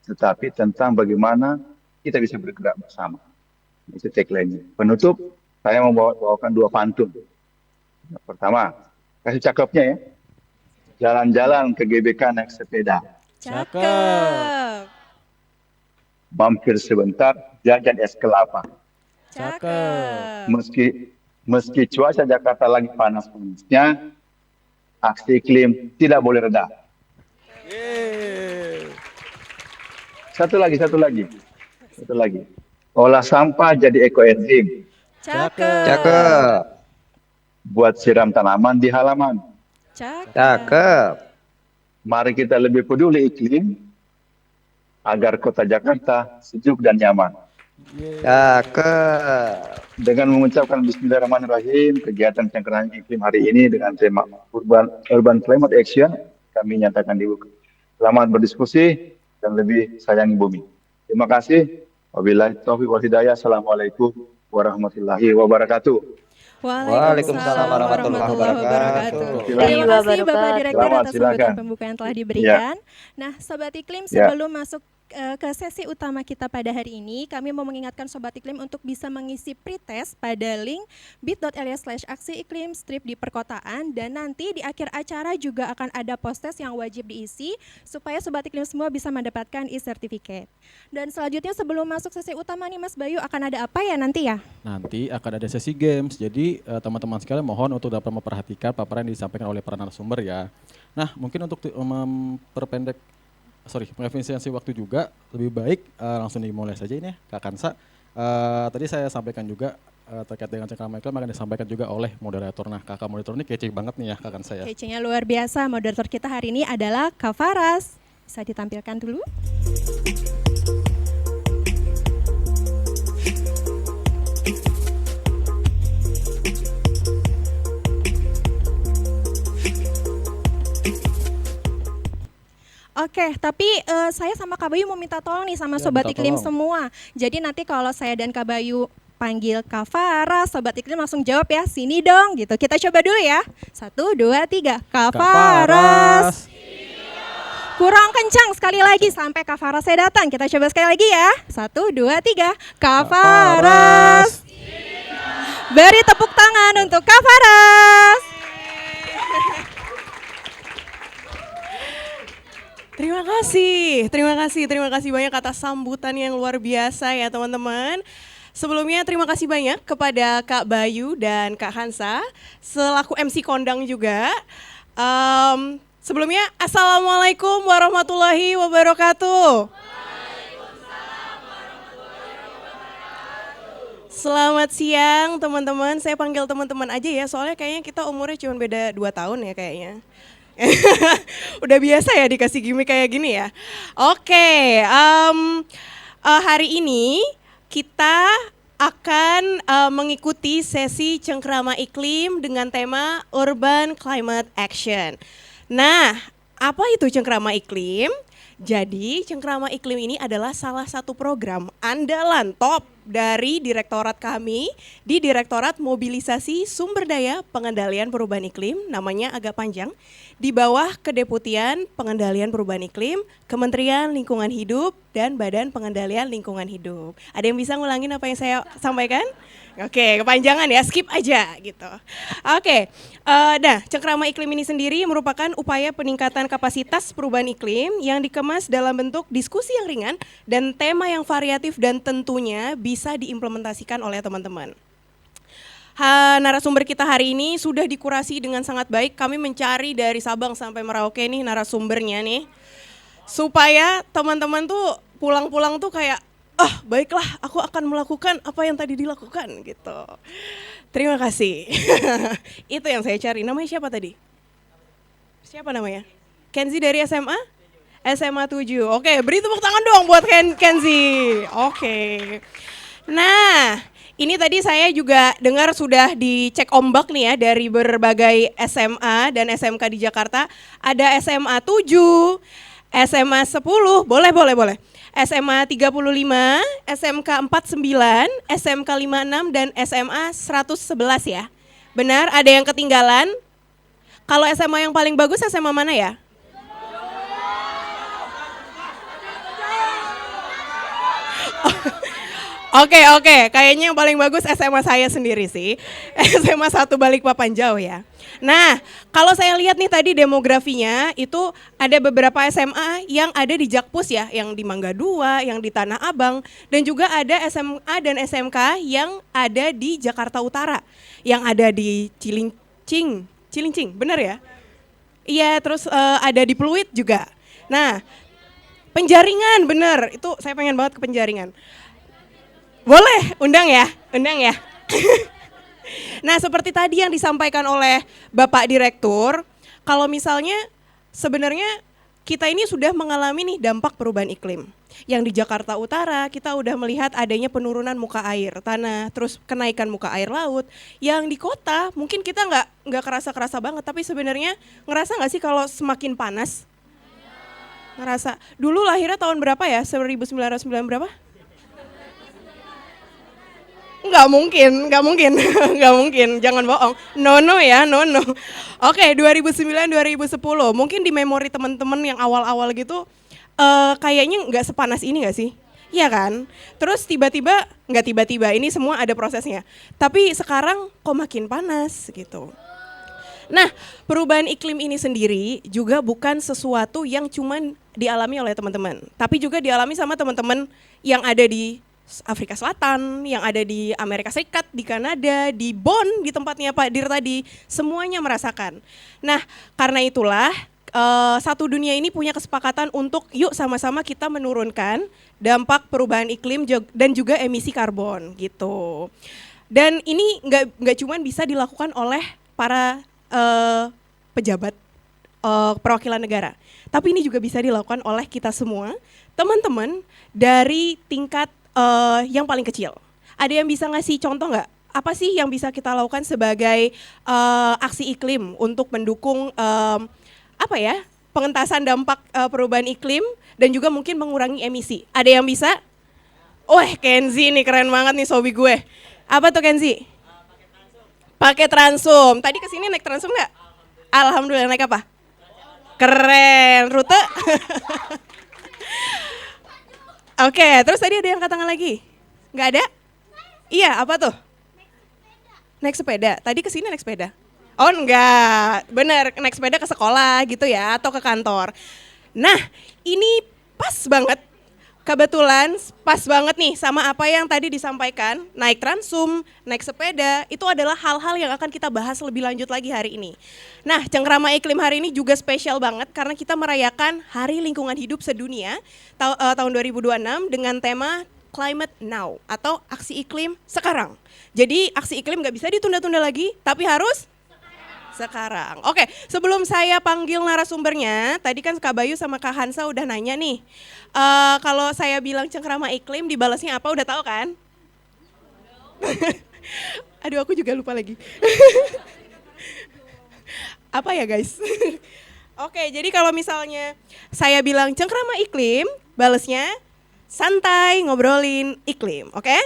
tetapi tentang bagaimana kita bisa bergerak bersama. Itu tagline-nya. Penutup, saya mau bawakan dua pantun. Yang pertama, kasih cakepnya ya. Jalan-jalan ke GBK naik sepeda. Cakep. Mampir sebentar, jajan es kelapa. Cakep. Meski cuaca Jakarta lagi panas-panasnya, aksi iklim tidak boleh reda. Satu lagi. Olah sampah jadi ekoenzim. Cakep. Cakep. Buat siram tanaman di halaman. Cakep. Mari kita lebih peduli iklim agar kota Jakarta sejuk dan nyaman. Cakep. Dengan mengucapkan Bismillahirrahmanirrahim, kegiatan cengkerahan iklim hari ini dengan tema Urban Climate Action kami nyatakan dibuka. Selamat berdiskusi dan lebih sayangi bumi. Terima kasih. Wabillahi taufiq wal hidayah. Assalamualaikum warahmatullahi wabarakatuh. Waalaikumsalam warahmatullahi wabarakatuh. Terima kasih Bapak Direktur atas sambutan pembukaan yang telah diberikan. Nah, Sobat Iklim, sebelum masuk ke sesi utama kita pada hari ini, kami mau mengingatkan Sobat Iklim untuk bisa mengisi pretest pada link bit.ly/aksi iklim strip di perkotaan, dan nanti di akhir acara juga akan ada post-test yang wajib diisi supaya Sobat Iklim semua bisa mendapatkan e-certificate. Dan selanjutnya sebelum masuk sesi utama nih Mas Bayu, akan ada apa ya nanti ya? Nanti akan ada sesi games, jadi teman-teman sekalian mohon untuk dapat memperhatikan paparan yang disampaikan oleh para narasumber ya. Nah, mungkin untuk mengefisiensi waktu juga, lebih baik langsung dimulai saja ini ya, Kak Kansa. Tadi saya sampaikan juga terkait dengan cengkeraman iklim akan disampaikan juga oleh moderator. Nah, kakak moderator ini kece banget nih ya, Kak Kansa ya. Kece-nya luar biasa. Moderator kita hari ini adalah Kak Faras. Bisa ditampilkan dulu. Oke, tapi saya sama Kak Bayu mau minta tolong nih sama Sobat Iklim semua. Jadi nanti kalau saya dan Kak Bayu panggil Kak Faras, Sobat Iklim langsung jawab ya, sini dong gitu. Kita coba dulu ya. 1, 2, 3. Kak Faras. Kurang kencang sekali lagi sampai Kak Faras saya datang. Kita coba sekali lagi ya. 1, 2, 3. Kak Faras. Beri tepuk tangan untuk Kak Faras. Terima kasih banyak atas sambutan yang luar biasa ya teman-teman. Sebelumnya terima kasih banyak kepada Kak Bayu dan Kak Hansa selaku MC kondang juga. Sebelumnya Assalamualaikum warahmatullahi wabarakatuh. Selamat siang teman-teman, saya panggil teman-teman aja ya soalnya kayaknya kita umurnya cuma beda 2 tahun ya kayaknya. Udah biasa ya dikasih gimmick kayak gini ya. Oke, hari ini kita akan mengikuti sesi cengkerama iklim dengan tema Urban Climate Action. Nah, apa itu cengkerama iklim? Jadi cengkerama iklim ini adalah salah satu program andalan top dari direktorat kami di Direktorat Mobilisasi Sumber Daya Pengendalian Perubahan Iklim, namanya agak panjang, di bawah Kedeputian Pengendalian Perubahan Iklim, Kementerian Lingkungan Hidup, dan Badan Pengendalian Lingkungan Hidup. Ada yang bisa ngulangin apa yang saya sampaikan? Oke, kepanjangan ya, skip aja gitu. Oke, nah cengkerama iklim ini sendiri merupakan upaya peningkatan kapasitas perubahan iklim yang dikemas dalam bentuk diskusi yang ringan dan tema yang variatif dan tentunya bisa diimplementasikan oleh teman-teman. Narasumber kita hari ini sudah dikurasi dengan sangat baik. Kami mencari dari Sabang sampai Merauke nih narasumbernya nih. Supaya teman-teman tuh pulang-pulang tuh kayak, baiklah aku akan melakukan apa yang tadi dilakukan gitu. Terima kasih. Itu yang saya cari. Namanya siapa tadi? Siapa namanya? Kenzi dari SMA? SMA 7. Oke, beri tepuk tangan dong buat Kenzi. Oke. Nah, ini tadi saya juga dengar sudah dicek ombak nih ya dari berbagai SMA dan SMK di Jakarta. Ada SMA 7, SMA 10, boleh. SMA 35, SMK 49, SMK 56, dan SMA 111 ya. Benar, ada yang ketinggalan? Kalau SMA yang paling bagus SMA mana ya? Oke, kayaknya yang paling bagus SMA saya sendiri sih. SMA 1 Balikpapan jauh ya. Nah, kalau saya lihat nih tadi demografinya itu ada beberapa SMA yang ada di Jakpus ya, yang di Mangga 2, yang di Tanah Abang, dan juga ada SMA dan SMK yang ada di Jakarta Utara, yang ada di Cilincing, benar ya? Iya, terus ada di Pluit juga. Nah, Penjaringan, bener, itu saya pengen banget ke Penjaringan. Boleh, undang ya. Nah, seperti tadi yang disampaikan oleh Bapak Direktur, kalau misalnya sebenarnya kita ini sudah mengalami nih dampak perubahan iklim. Yang di Jakarta Utara kita udah melihat adanya penurunan muka air tanah, terus kenaikan muka air laut. Yang di kota mungkin kita nggak kerasa banget, tapi sebenarnya ngerasa nggak sih kalau semakin panas? Ngerasa. Dulu lahirnya tahun berapa ya? 1909 berapa? Nggak mungkin, jangan bohong. No. Oke, 2009-2010, mungkin di memori teman-teman yang awal-awal gitu, kayaknya nggak sepanas ini nggak sih? Iya kan? Terus nggak tiba-tiba, ini semua ada prosesnya. Tapi sekarang kok makin panas gitu. Nah, perubahan iklim ini sendiri juga bukan sesuatu yang cuman dialami oleh teman-teman, tapi juga dialami sama teman-teman yang ada di Afrika Selatan, yang ada di Amerika Serikat, di Kanada, di Bonn, di tempatnya Pak Dir tadi, semuanya merasakan. Nah, karena itulah satu dunia ini punya kesepakatan untuk yuk sama-sama kita menurunkan dampak perubahan iklim dan juga emisi karbon gitu. Dan ini nggak cuma bisa dilakukan oleh para pejabat perwakilan negara, tapi ini juga bisa dilakukan oleh kita semua, teman-teman dari tingkat yang paling kecil. Ada yang bisa ngasih contoh nggak? Apa sih yang bisa kita lakukan sebagai aksi iklim untuk mendukung pengentasan dampak perubahan iklim dan juga mungkin mengurangi emisi? Ada yang bisa? Kenzi nih keren banget nih sobi gue. Apa tuh Kenzi? Pakai Transum. Tadi kesini naik Transum nggak? Alhamdulillah, naik apa? Keren. Rute? Oke, terus tadi ada yang katakan lagi? Nggak ada? Iya, apa tuh? Naik sepeda. Tadi kesini naik sepeda? Oh enggak, bener, naik sepeda ke sekolah gitu ya, atau ke kantor. Nah, ini pas banget, kebetulan pas banget nih sama apa yang tadi disampaikan, naik Transum, naik sepeda, itu adalah hal-hal yang akan kita bahas lebih lanjut lagi hari ini. Nah, Cengkrama Iklim hari ini juga spesial banget karena kita merayakan Hari Lingkungan Hidup Sedunia tahun 2026 dengan tema Climate Now atau aksi iklim sekarang. Jadi aksi iklim nggak bisa ditunda-tunda lagi, tapi harus sekarang. Oke, sebelum saya panggil narasumbernya, tadi kan Kak Bayu sama Kak Hansa udah nanya nih, kalau saya bilang Cengkrama Iklim dibalasnya apa, udah tahu kan? Aduh, aku juga lupa lagi. Apa ya guys? Oke, jadi kalau misalnya saya bilang Cengkrama Iklim, balasnya santai ngobrolin iklim, oke?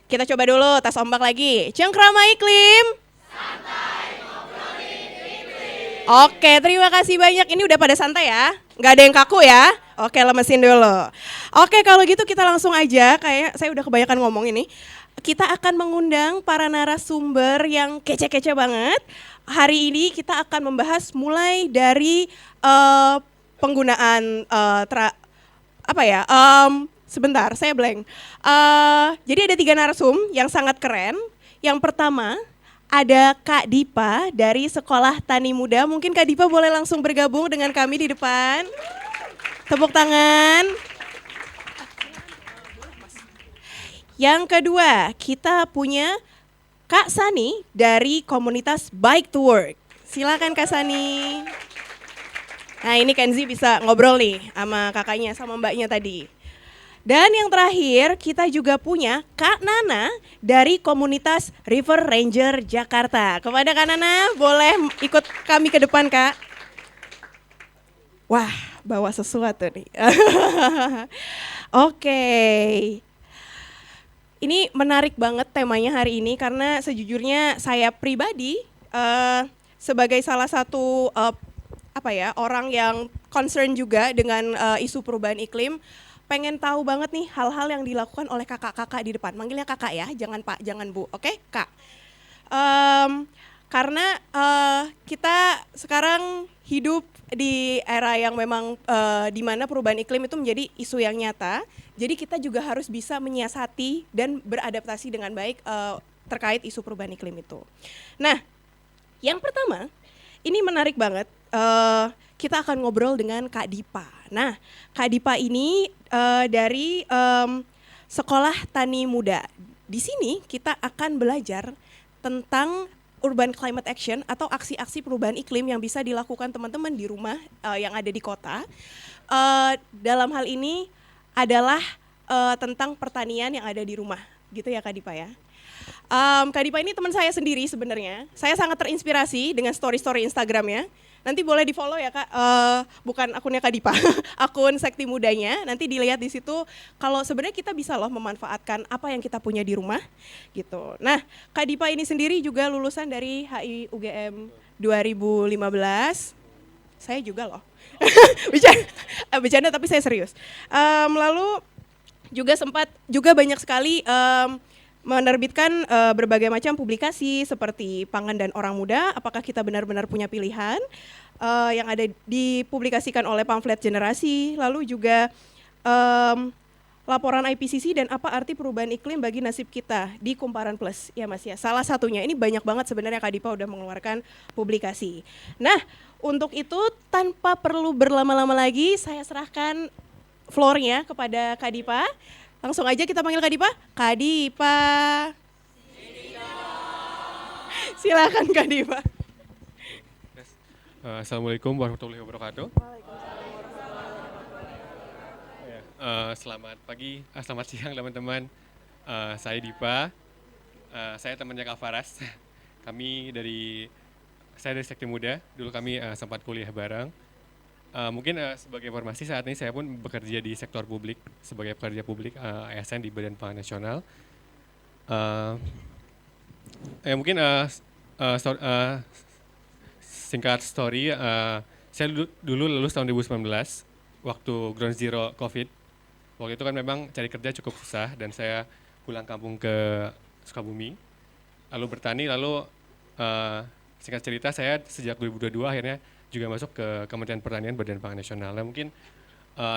Kita coba dulu tas ombak lagi. Cengkrama Iklim. Santai ngobrolin iklim. Oke, terima kasih banyak. Ini udah pada santai ya? Nggak ada yang kaku ya? Oke, lemesin dulu. Oke, kalau gitu kita langsung aja. Kayak saya udah kebanyakan ngomong ini. Kita akan mengundang para narasumber yang kece-kece banget. Hari ini kita akan membahas mulai dari penggunaan sebentar, saya blank. Jadi ada 3 narsum yang sangat keren. Yang pertama ada Kak Dipa dari Sekolah Tani Muda. Mungkin Kak Dipa boleh langsung bergabung dengan kami di depan. Tepuk tangan. Yang kedua, kita punya Kak Sani dari komunitas Bike to Work. Silakan Kak Sani. Nah, ini Kenzi bisa ngobrol nih sama kakaknya, sama mbaknya tadi. Dan yang terakhir, kita juga punya Kak Nana dari komunitas River Ranger Jakarta. Kepada Kak Nana, boleh ikut kami ke depan, Kak. Wah, bawa sesuatu nih. Oke. Ini menarik banget temanya hari ini karena sejujurnya saya pribadi sebagai salah satu orang yang concern juga dengan isu perubahan iklim, pengen tahu banget nih hal-hal yang dilakukan oleh kakak-kakak di depan. Manggilnya kakak ya, jangan Pak, jangan Bu. Oke, Kak. Karena kita sekarang hidup di era yang memang di mana perubahan iklim itu menjadi isu yang nyata. Jadi kita juga harus bisa menyiasati dan beradaptasi dengan baik terkait isu perubahan iklim itu. Nah, yang pertama, ini menarik banget. Kita akan ngobrol dengan Kak Dipa. Nah, Kak Dipa ini dari Sekolah Tani Muda. Di sini kita akan belajar tentang urban climate action atau aksi-aksi perubahan iklim yang bisa dilakukan teman-teman di rumah yang ada di kota. Dalam hal ini adalah tentang pertanian yang ada di rumah, gitu ya Kak Dipa ya. Kak Dipa ini teman saya sendiri sebenarnya. Saya sangat terinspirasi dengan story-story Instagramnya. Nanti boleh di follow ya Kak, bukan akunnya Kak Dipa, akun Sekti Mudanya. Nanti dilihat di situ kalau sebenarnya kita bisa loh memanfaatkan apa yang kita punya di rumah gitu. Nah, Kak Dipa ini sendiri juga lulusan dari HI UGM 2015. Saya juga loh, bercanda tapi saya serius. Lalu juga banyak sekali menerbitkan berbagai macam publikasi seperti Pangan dan Orang Muda, apakah kita benar-benar punya pilihan, yang ada dipublikasikan oleh pamflet Generasi, lalu juga laporan IPCC dan apa arti perubahan iklim bagi nasib kita di Kumparan Plus, ya Mas ya. Salah satunya, ini banyak banget sebenarnya Kak Dipa udah mengeluarkan publikasi. Nah, untuk itu tanpa perlu berlama-lama lagi, saya serahkan floor-nya kepada Kak Dipa. Langsung aja kita panggil Kak Dipa. Kak Dipa. Silakan Kak Dipa. Assalamualaikum warahmatullahi wabarakatuh. Selamat pagi, selamat siang teman-teman. Saya Dipa, saya temannya Kak Faras. Saya dari Sekti Muda, dulu kami sempat kuliah bareng. Mungkin sebagai informasi saat ini saya pun bekerja di sektor publik sebagai pekerja publik ASN di Badan Pangan Nasional. Singkat story, saya dulu lulus tahun 2019 waktu ground zero COVID. Waktu itu kan memang cari kerja cukup susah dan saya pulang kampung ke Sukabumi, lalu bertani, lalu singkat cerita saya sejak 2022 akhirnya juga masuk ke Kementerian Pertanian Badan Pangan Nasional. Nah, mungkin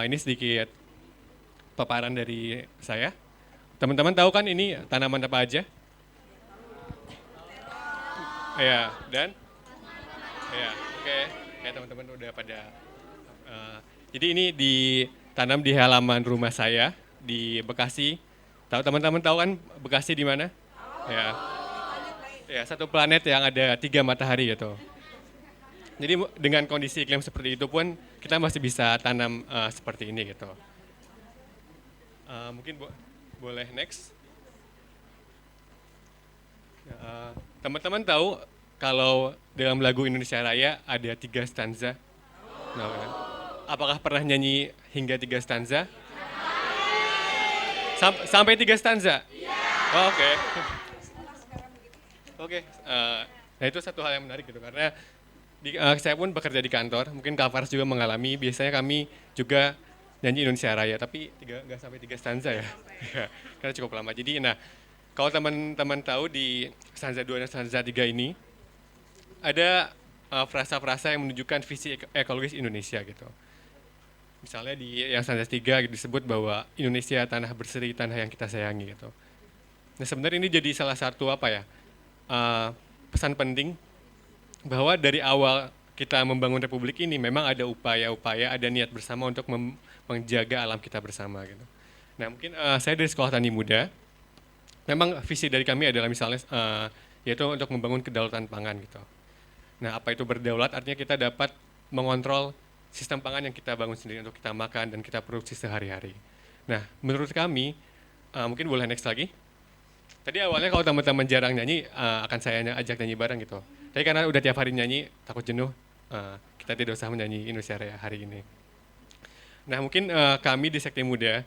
ini sedikit paparan dari saya. Teman-teman tahu kan ini tanaman apa aja? Ya, dan ya, oke. Ya, teman-teman udah pada. Jadi ini ditanam di halaman rumah saya di Bekasi. Teman-teman tahu kan Bekasi di mana? Ya. Ya, satu planet yang ada 3 matahari gitu. Jadi dengan kondisi iklim seperti itu pun kita masih bisa tanam seperti ini gitu. Mungkin boleh next. Teman-teman tahu kalau dalam lagu Indonesia Raya ada 3 stanza? Nah, kan? Apakah pernah nyanyi hingga 3 stanza? Sampai 3 stanza? Oh, oke. Oke. Nah itu satu hal yang menarik gitu karena saya pun bekerja di kantor, mungkin Kak Faras juga mengalami, biasanya kami juga nyanyi Indonesia Raya, tapi nggak sampai 3 stanza ya, karena cukup lama. Jadi kalau teman-teman tahu di stanza 2 dan stanza 3 ini, ada frasa-frasa yang menunjukkan visi ekologis Indonesia gitu. Misalnya di yang stanza 3 disebut bahwa Indonesia tanah berseri, tanah yang kita sayangi gitu. Nah sebenarnya ini jadi salah satu pesan penting, bahwa dari awal kita membangun republik ini memang ada upaya-upaya, ada niat bersama untuk menjaga alam kita bersama gitu. Nah mungkin saya dari Sekolah Tani Muda, memang visi dari kami adalah misalnya yaitu untuk membangun kedaulatan pangan gitu. Nah apa itu berdaulat? Artinya kita dapat mengontrol sistem pangan yang kita bangun sendiri untuk kita makan dan kita produksi sehari-hari. Nah menurut kami, mungkin boleh next lagi. Tadi awalnya kalau teman-teman jarang nyanyi, akan saya ajak nyanyi bareng gitu. Tapi karena udah tiap hari nyanyi, takut jenuh, kita tidak usah menyanyi Indonesia Raya hari ini. Nah mungkin kami di Sekti Muda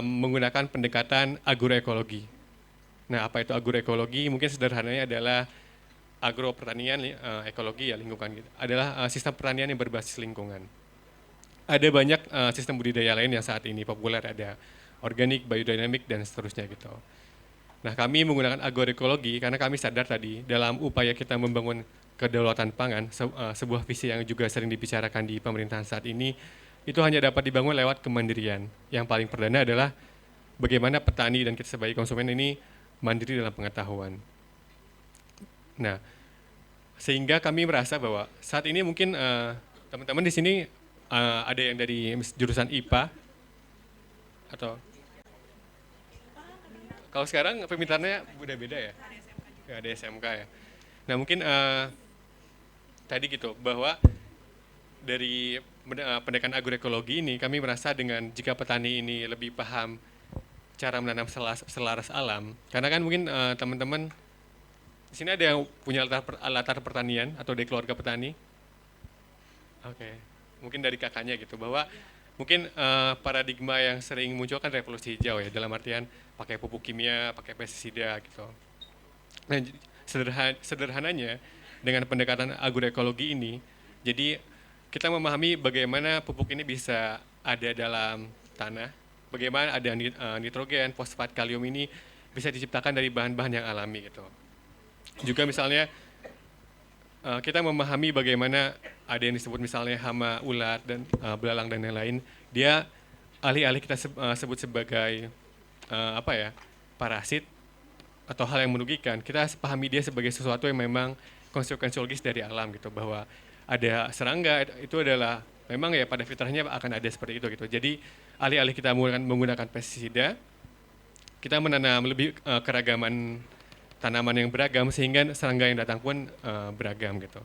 menggunakan pendekatan agroekologi. Nah apa itu agroekologi? Mungkin sederhananya adalah agro pertanian, ekologi ya lingkungan gitu. Adalah sistem pertanian yang berbasis lingkungan. ada banyak sistem budidaya lain yang saat ini populer, ada organik, biodynamic, dan seterusnya gitu. Nah, kami menggunakan agroekologi karena kami sadar tadi dalam upaya kita membangun kedaulatan pangan, sebuah visi yang juga sering dibicarakan di pemerintahan saat ini, itu hanya dapat dibangun lewat kemandirian. Yang paling perdana adalah bagaimana petani dan kita sebagai konsumen ini mandiri dalam pengetahuan. Nah, sehingga kami merasa bahwa saat ini mungkin teman-teman di sini ada yang dari jurusan IPA atau kalau sekarang permintaannya udah beda ya? Ya, ada SMK ya. Nah, mungkin tadi gitu bahwa dari pendekatan agroekologi ini kami merasa dengan jika petani ini lebih paham cara menanam selaras alam, karena kan mungkin teman-teman di sini ada yang punya latar pertanian atau dari keluarga petani. Oke, mungkin dari kakaknya gitu bahwa mungkin paradigma yang sering muncul kan revolusi hijau ya, dalam artian pakai pupuk kimia, pakai pestisida gitu. Nah, sederhananya dengan pendekatan agroekologi ini, jadi kita memahami bagaimana pupuk ini bisa ada dalam tanah, bagaimana ada nitrogen, fosfat, kalium ini bisa diciptakan dari bahan-bahan yang alami gitu. Juga misalnya kita memahami bagaimana ada yang disebut misalnya hama, ulat, dan belalang dan lain-lain, dia alih-alih kita sebut sebagai parasit atau hal yang merugikan, kita pahami dia sebagai sesuatu yang memang konsekuensi logis dari alam gitu, bahwa ada serangga itu adalah memang ya pada fitrahnya akan ada seperti itu gitu. Jadi alih-alih kita menggunakan pestisida, kita menanam lebih keragaman tanaman yang beragam sehingga serangga yang datang pun beragam gitu.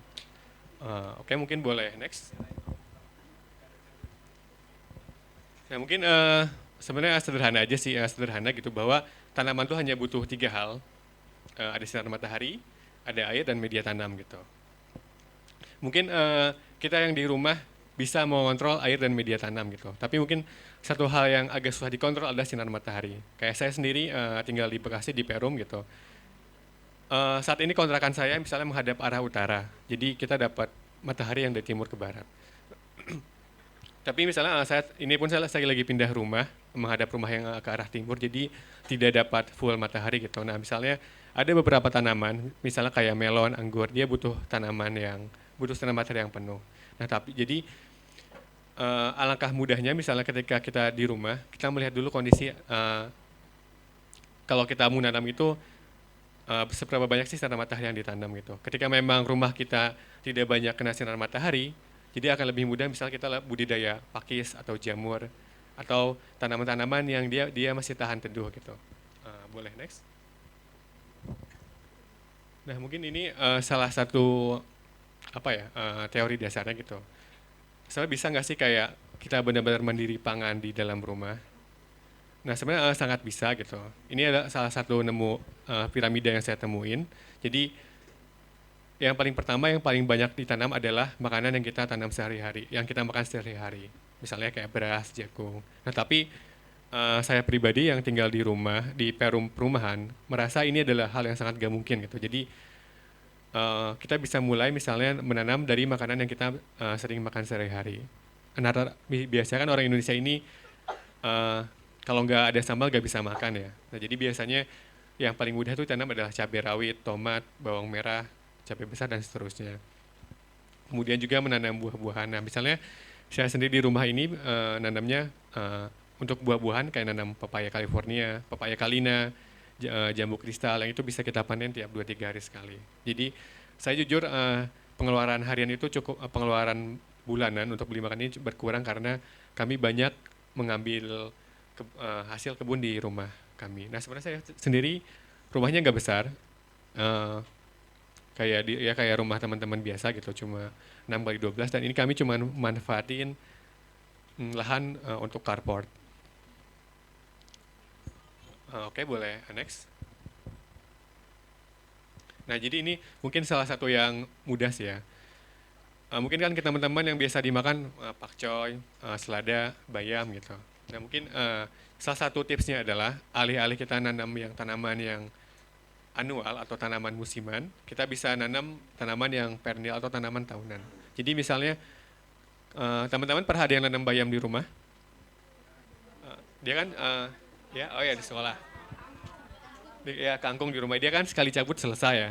Oke, mungkin boleh next. Nah, mungkin sebenarnya sederhana aja sih, sederhana gitu bahwa tanaman itu hanya butuh 3 hal. Ada sinar matahari, ada air, dan media tanam gitu. Mungkin kita yang di rumah bisa mengontrol air dan media tanam gitu. Tapi mungkin satu hal yang agak susah dikontrol adalah sinar matahari. Kayak saya sendiri tinggal di Bekasi di Perum gitu. Saat ini kontrakan saya misalnya menghadap arah utara. Jadi kita dapat matahari yang dari timur ke barat. Tapi misalnya ini pun saya lagi pindah rumah, menghadap rumah yang ke arah timur, jadi tidak dapat full matahari gitu. Nah, misalnya ada beberapa tanaman, misalnya kayak melon, anggur, dia butuh sinar matahari yang penuh. Nah, tapi jadi alangkah mudahnya misalnya ketika kita di rumah, kita melihat dulu kondisi kalau kita mau nanam itu seberapa banyak sih sinar matahari yang ditanam gitu. Ketika memang rumah kita tidak banyak kena sinar matahari, jadi akan lebih mudah misalnya kita budidaya pakis atau jamur atau tanaman-tanaman yang dia masih tahan teduh gitu. Boleh next. Nah, mungkin ini salah satu teori dasarnya gitu. Soalnya bisa nggak sih kayak kita benar-benar mandiri pangan di dalam rumah? Nah, sebenarnya sangat bisa gitu. Ini adalah salah satu piramida yang saya temuin. Jadi yang paling pertama, yang paling banyak ditanam adalah makanan yang kita tanam sehari-hari, yang kita makan sehari-hari. Misalnya kayak beras, jagung. Nah, tapi saya pribadi yang tinggal di rumah, di perumahan, merasa ini adalah hal yang sangat gak mungkin gitu. Jadi kita bisa mulai misalnya menanam dari makanan yang kita sering makan sehari-hari. Biasanya kan orang Indonesia ini kalau nggak ada sambal nggak bisa makan ya. Nah, jadi biasanya yang paling mudah tuh tanam adalah cabai rawit, tomat, bawang merah, cabai besar, dan seterusnya. Kemudian juga menanam buah-buahan. Nah, misalnya saya sendiri di rumah ini nanamnya untuk buah-buahan kayak nanam pepaya California, pepaya Kalina, jambu kristal, yang itu bisa kita panen tiap 2-3 hari sekali. Jadi saya jujur pengeluaran harian itu pengeluaran bulanan untuk beli makan ini berkurang karena kami banyak mengambil hasil kebun di rumah kami. Nah, sebenarnya saya sendiri rumahnya nggak besar, kayak rumah teman-teman biasa gitu, cuma 6x12, dan ini kami cuma manfaatin lahan untuk carport. Oke, boleh next. Nah, jadi ini mungkin salah satu yang mudah sih ya. Mungkin kan teman-teman yang biasa dimakan pakcoy, selada, bayam gitu. Nah, mungkin salah satu tipsnya adalah alih-alih kita nanam tanaman yang anual atau tanaman musiman, kita bisa nanam tanaman yang perennial atau tanaman tahunan. Jadi misalnya teman-teman pernah ada yang nanam bayam di rumah? Dia kan, ya, oh ya di sekolah. Ya kangkung di rumah dia kan sekali cabut selesai ya.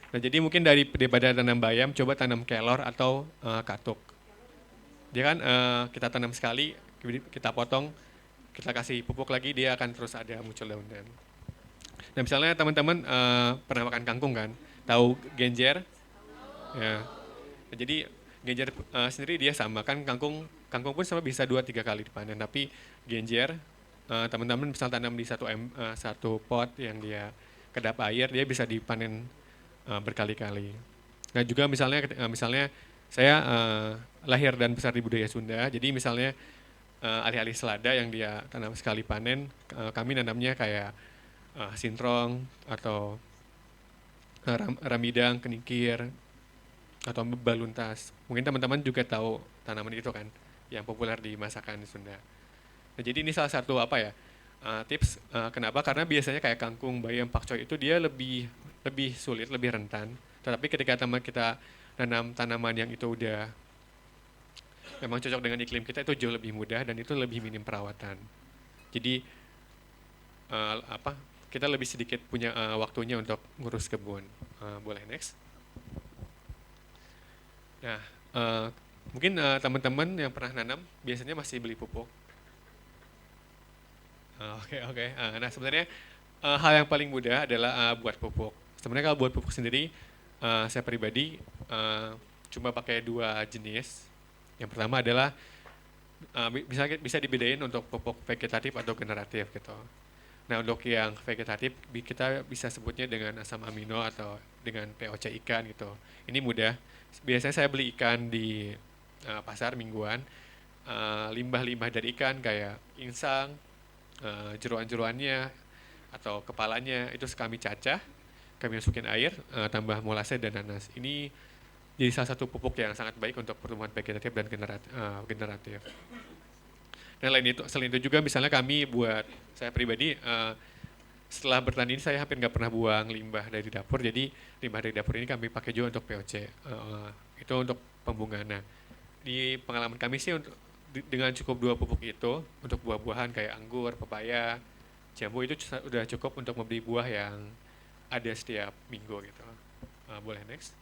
Nah jadi mungkin daripada tanam bayam, coba tanam kelor atau katuk. Dia kan kita tanam sekali, kita potong, kita kasih pupuk lagi, dia akan terus ada muncul daun-daun. Nah misalnya teman-teman pernah makan kangkung kan, tahu genjer? Ya. Nah, jadi genjer sendiri dia sama kan kangkung pun sama bisa 2-3 kali dipanen, tapi genjer teman-teman misal tanam di satu pot yang dia kedap air, dia bisa dipanen berkali-kali. Nah juga misalnya saya lahir dan besar di budaya Sunda, jadi misalnya alih-alih selada yang dia tanam sekali panen, kami nanamnya kayak sintrong atau ramidang, kenikir, atau baluntas. Mungkin teman-teman juga tahu tanaman itu kan, yang populer di masakan di Sunda. Nah, jadi ini salah satu tips kenapa? Karena biasanya kayak kangkung, bayam, pakcoy itu dia lebih sulit, lebih rentan. Tetapi ketika kita nanam tanaman yang itu udah memang cocok dengan iklim kita, itu jauh lebih mudah dan itu lebih minim perawatan. Jadi kita lebih sedikit punya waktunya untuk ngurus kebun. Boleh next? Nah, mungkin teman-teman yang pernah nanam biasanya masih beli pupuk. Oke. Nah sebenarnya hal yang paling mudah adalah buat pupuk. Sebenarnya kalau buat pupuk sendiri, saya pribadi cuma pakai 2 jenis. Yang pertama adalah bisa dibedain untuk pupuk vegetatif atau generatif gitu. Nah untuk yang vegetatif kita bisa sebutnya dengan asam amino atau dengan POC ikan gitu. Ini mudah. Biasanya saya beli ikan di pasar mingguan, limbah-limbah dari ikan kayak insang, jeroan-jeroannya atau kepalanya itu kami cacah, kami masukin air, tambah molase dan nanas. Ini jadi salah satu pupuk yang sangat baik untuk pertumbuhan vegetatif dan generatif. Dan selain itu juga misalnya saya pribadi setelah bertani ini saya hampir nggak pernah buang limbah dari dapur, jadi limbah dari dapur ini kami pakai juga untuk POC, itu untuk pembungaan. Nah, di pengalaman kami sih dengan cukup 2 pupuk itu untuk buah-buahan kayak anggur, pepaya, jambu itu udah cukup untuk membeli buah yang ada setiap minggu gitu. Boleh next.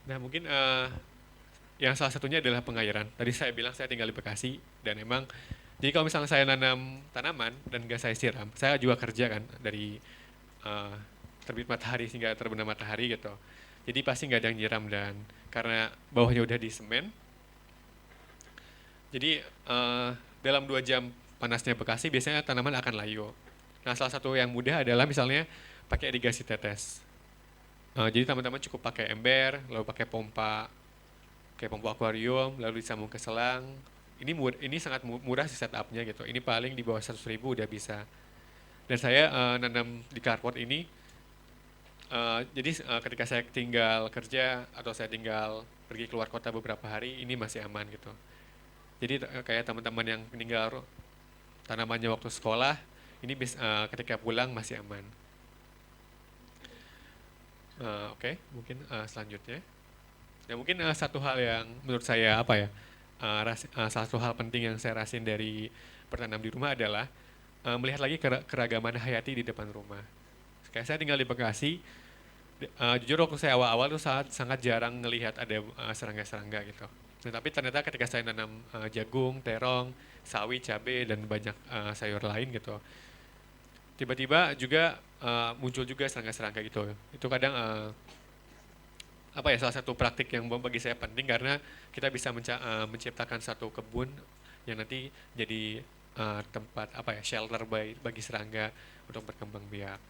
Nah mungkin yang salah satunya adalah pengairan. Tadi saya bilang saya tinggal di Bekasi dan emang jadi kalau misalnya saya nanam tanaman dan nggak saya siram, saya juga kerja kan dari terbit matahari hingga terbenam matahari gitu. Jadi pasti nggak ada yang nyiram dan karena bawahnya udah di semen, jadi dalam 2 jam panasnya Bekasi biasanya tanaman akan layu. Nah salah satu yang mudah adalah misalnya pakai irigasi tetes. Jadi teman-teman cukup pakai ember, lalu pakai pompa, kayak pompa akuarium, lalu disambung ke selang. Ini sangat murah sih setupnya gitu. Ini paling di bawah 100.000 udah bisa. Dan saya nanam di carport ini. Jadi ketika saya tinggal kerja atau saya tinggal pergi keluar kota beberapa hari, ini masih aman gitu. Jadi kayak teman-teman yang meninggal tanamannya waktu sekolah, ini ketika pulang masih aman. Oke, mungkin selanjutnya. Ya mungkin satu hal yang menurut saya salah satu hal penting yang saya rasain dari bertanam di rumah adalah melihat lagi keragaman hayati di depan rumah. Kayak saya tinggal di Bekasi, jujur waktu saya awal-awal tuh sangat jarang ngelihat ada serangga-serangga gitu. Tapi ternyata ketika saya nanam jagung, terong, sawi, cabai dan banyak sayur lain gitu, tiba-tiba juga muncul juga serangga-serangga gitu. Itu kadang salah satu praktik yang bagi saya penting karena kita bisa menciptakan satu kebun yang nanti jadi tempat shelter bagi serangga untuk berkembang biak.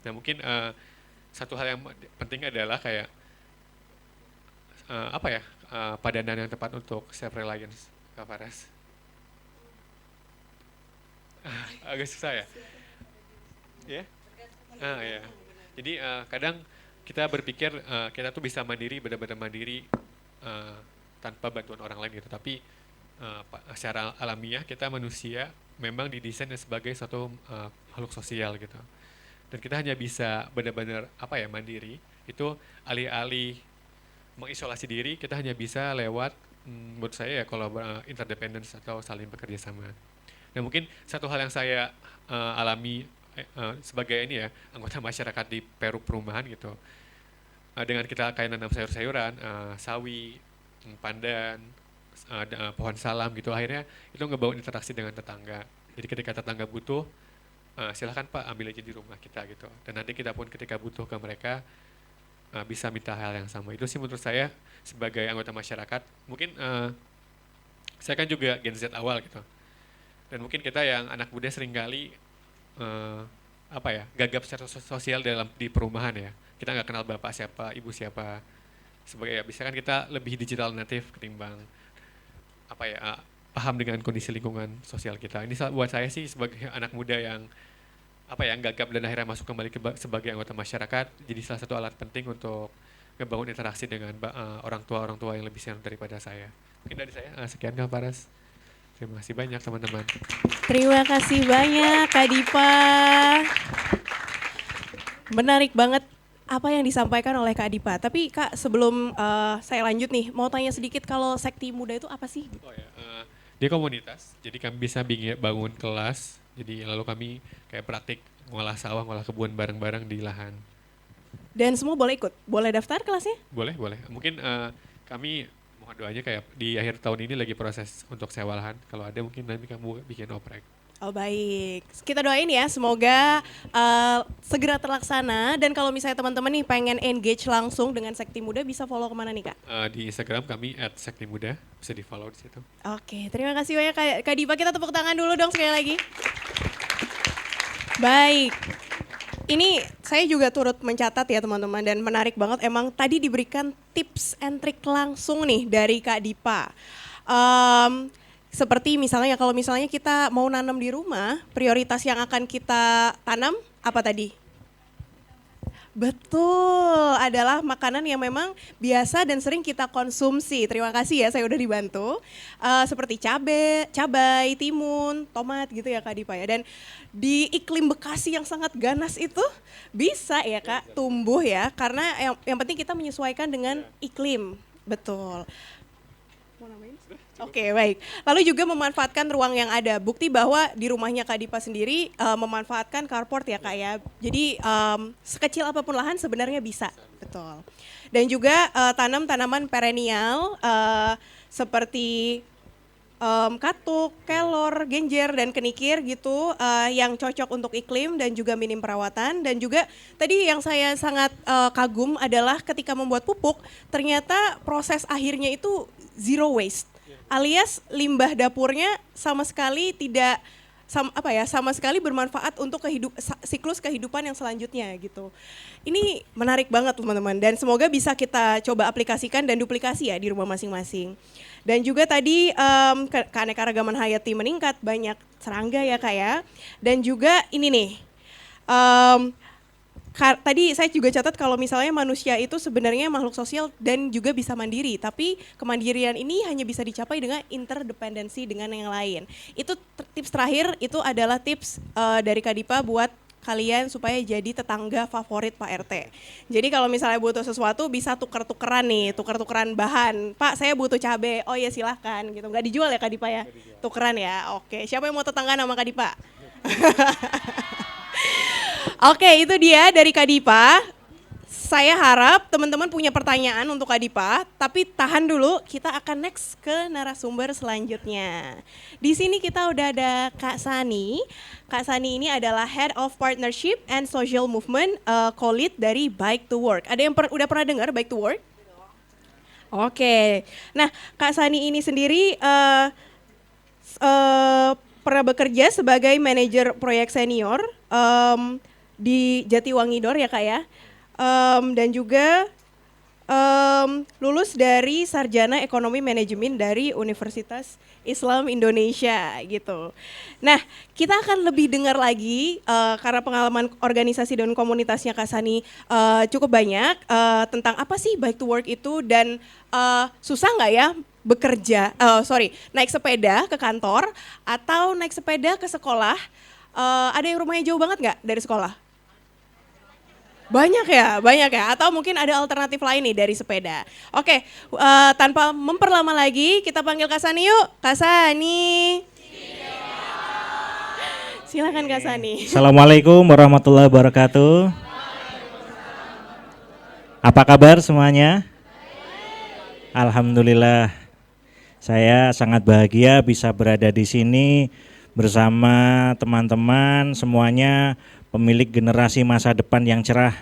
Nah mungkin satu hal yang penting adalah kayak padanan yang tepat untuk self reliance, Kak Faras. Agak susah ya. Ya? Ya. Jadi kadang kita berpikir kita tuh bisa mandiri, benar-benar mandiri tanpa bantuan orang lain gitu. Tapi secara alamiah kita manusia memang didesain sebagai suatu makhluk sosial gitu. Dan kita hanya bisa benar-benar mandiri itu alih-alih mengisolasi diri, kita hanya bisa lewat menurut saya ya interdependence atau saling bekerja sama. Dan mungkin satu hal yang saya alami sebagai ini ya anggota masyarakat di Peru perumahan gitu, dengan kita kayak nanam sayur-sayuran, sawi, pandan, pohon salam gitu, akhirnya itu ngebawa interaksi dengan tetangga. Jadi ketika tetangga butuh, silahkan Pak ambil aja di rumah kita gitu. Dan nanti kita pun ketika butuh ke mereka bisa minta hal yang sama. Itu sih menurut saya sebagai anggota masyarakat. Mungkin saya kan juga Gen Z awal gitu. Dan mungkin kita yang anak muda seringkali gagap secara sosial di perumahan ya. Kita nggak kenal bapak siapa, ibu siapa. Sebagai bisa kan kita lebih digital native ketimbang paham dengan kondisi lingkungan sosial kita. Ini buat saya sih sebagai anak muda yang gagap dan akhirnya masuk kembali sebagai anggota masyarakat, jadi salah satu alat penting untuk ngebangun interaksi dengan orang tua yang lebih senior daripada saya. Mungkin dari saya sekian Kak Paras. Terima kasih banyak teman-teman. Terima kasih banyak Kak Dipa. Menarik banget apa yang disampaikan oleh Kak Dipa. Tapi Kak, sebelum saya lanjut nih, mau tanya sedikit kalau Sekti Muda itu apa sih? Dia komunitas, jadi kami bisa bangun kelas, jadi lalu kami kayak praktik ngolah sawah, ngolah kebun bareng-bareng di lahan. Dan semua boleh ikut? Boleh daftar kelasnya? Boleh. Mungkin kami mohon doanya kayak di akhir tahun ini lagi proses untuk sewa lahan. Kalau ada mungkin nanti kamu bikin oprek. Oh baik, kita doain ya semoga segera terlaksana. Dan kalau misalnya teman-teman nih pengen engage langsung dengan Sekti Muda, bisa follow kemana nih Kak? Di Instagram kami @sektimuda, bisa di follow di situ. Oke, terima kasih banyak Kak Dipa. Kita tepuk tangan dulu dong sekali lagi. Baik, ini saya juga turut mencatat ya teman-teman, dan menarik banget emang tadi diberikan tips and trick langsung nih dari Kak Dipa. Seperti misalnya kalau misalnya kita mau nanam di rumah, prioritas yang akan kita tanam apa tadi? Betul, adalah makanan yang memang biasa dan sering kita konsumsi. Terima kasih ya, saya udah dibantu. Seperti cabai, timun, tomat gitu ya Kak Dipa ya. Dan di iklim Bekasi yang sangat ganas itu bisa ya Kak tumbuh ya. Karena yang penting kita menyesuaikan dengan iklim. Betul. Mau namain? Oke, baik. Lalu juga memanfaatkan ruang yang ada. Bukti bahwa di rumahnya Kak Dipa sendiri memanfaatkan carport ya Kak ya. Jadi sekecil apapun lahan sebenarnya bisa. Betul. Dan juga tanam tanaman perennial seperti katuk, kelor, genjer, dan kenikir gitu yang cocok untuk iklim dan juga minim perawatan. Dan juga tadi yang saya sangat kagum adalah ketika membuat pupuk, ternyata proses akhirnya itu zero waste. Alias limbah dapurnya sama sekali tidak sama sekali bermanfaat untuk siklus kehidupan yang selanjutnya gitu. Ini menarik banget teman-teman, dan semoga bisa kita coba aplikasikan dan duplikasi ya di rumah masing-masing. Dan juga tadi keanekaragaman hayati meningkat, banyak serangga ya Kak ya. Dan juga ini nih, tadi saya juga catat kalau misalnya manusia itu sebenarnya makhluk sosial dan juga bisa mandiri, tapi kemandirian ini hanya bisa dicapai dengan interdependensi dengan yang lain. Itu tips terakhir, itu adalah tips dari Kak Dipa buat kalian supaya jadi tetangga favorit Pak RT. Jadi kalau misalnya butuh sesuatu bisa tuker-tukeran nih, tuker-tukeran bahan. Pak, saya butuh cabai. Oh ya silahkan gitu. Nggak dijual ya Kak Dipa ya? Tukeran ya. Oke, siapa yang mau tetangga nama Kak Dipa? Oke, itu dia dari Kak Dipa. Saya harap teman-teman punya pertanyaan untuk Kak Dipa, tapi tahan dulu, kita akan next ke narasumber selanjutnya. Di sini kita udah ada Kak Sani. Kak Sani ini adalah Head of Partnership and Social Movement, Co-Lead dari Bike to Work. Ada yang udah pernah dengar Bike to Work? Oke, nah Kak Sani ini sendiri pernah bekerja sebagai manajer proyek senior di Jatiwangi Dor ya Kak ya, dan juga lulus dari Sarjana Ekonomi Manajemen dari Universitas Islam Indonesia gitu. Nah, kita akan lebih dengar lagi karena pengalaman organisasi dan komunitasnya Kak Sani cukup banyak tentang apa sih Bike to Work itu, dan susah nggak ya naik sepeda ke kantor atau naik sepeda ke sekolah. Ada yang rumahnya jauh banget nggak dari sekolah? Banyak ya. Atau mungkin ada alternatif lain nih dari sepeda. Oke, tanpa memperlama lagi, kita panggil Kak Sani yuk. Kak Sani. Silakan Kak Sani. Assalamualaikum warahmatullahi wabarakatuh. Apa kabar semuanya? Alhamdulillah. Saya sangat bahagia bisa berada di sini bersama teman-teman semuanya pemilik generasi masa depan yang cerah.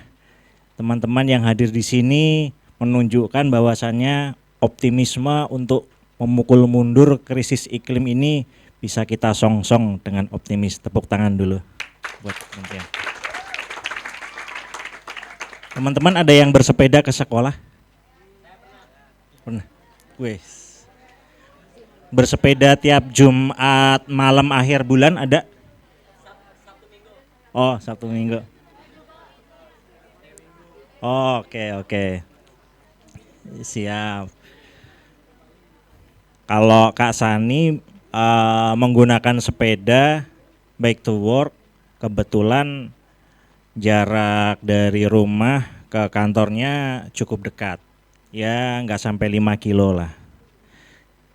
Teman-teman yang hadir di sini menunjukkan bahwasannya optimisme untuk memukul mundur krisis iklim ini bisa kita song-song dengan optimis. Tepuk tangan dulu buat teman-teman. Teman-teman ada yang bersepeda ke sekolah? Pernah? Wes. Bersepeda tiap Jumat malam akhir bulan ada? Oh, Sabtu Minggu. Oh, oke. Siap. Kalau Kak Sani menggunakan sepeda bike to work, kebetulan jarak dari rumah ke kantornya cukup dekat. Ya, nggak sampai 5 kilo lah.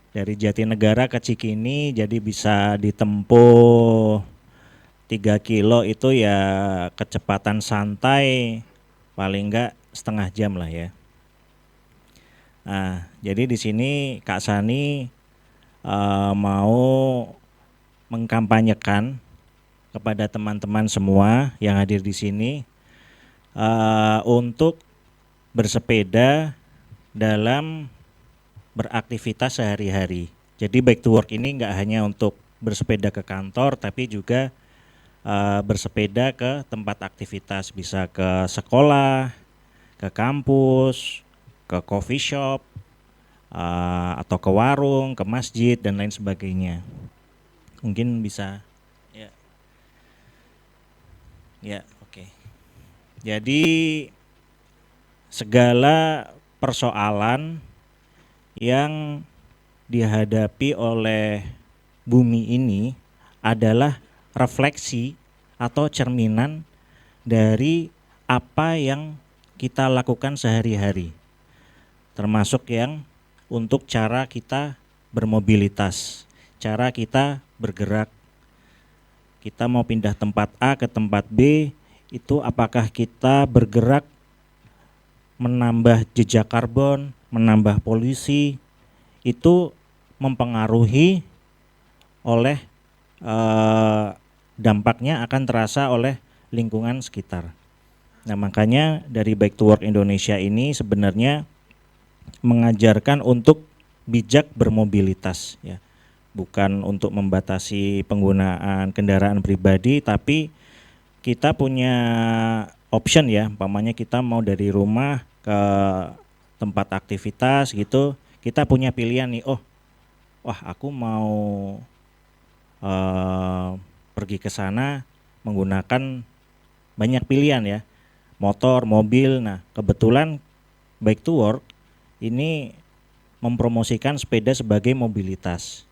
Dari Jatinegara ke Cikini jadi bisa ditempuh 3 kilo itu ya kecepatan santai paling enggak setengah jam lah ya. Nah, jadi di sini Kak Sani mau mengkampanyekan kepada teman-teman semua yang hadir di sini untuk bersepeda dalam beraktivitas sehari-hari. Jadi bike to work ini nggak hanya untuk bersepeda ke kantor, tapi juga bersepeda ke tempat aktivitas, bisa ke sekolah, ke kampus, ke coffee shop, atau ke warung, ke masjid dan lain sebagainya. Mungkin bisa, ya, oke. Jadi segala persoalan yang dihadapi oleh bumi ini adalah refleksi atau cerminan dari apa yang kita lakukan sehari-hari, termasuk yang untuk cara kita bermobilitas, cara kita bergerak. Kita mau pindah tempat A ke tempat B, itu apakah kita bergerak menambah jejak karbon, menambah polusi, itu mempengaruhi oleh dampaknya akan terasa oleh lingkungan sekitar. Nah, makanya dari Bike to Work Indonesia ini sebenarnya mengajarkan untuk bijak bermobilitas ya. Bukan untuk membatasi penggunaan kendaraan pribadi, tapi kita punya option ya, umpamanya kita mau dari rumah ke tempat aktivitas gitu, kita punya pilihan nih, wah aku mau pergi ke sana menggunakan banyak pilihan ya, motor, mobil. Nah, kebetulan Bike to Work ini mempromosikan sepeda sebagai mobilitas,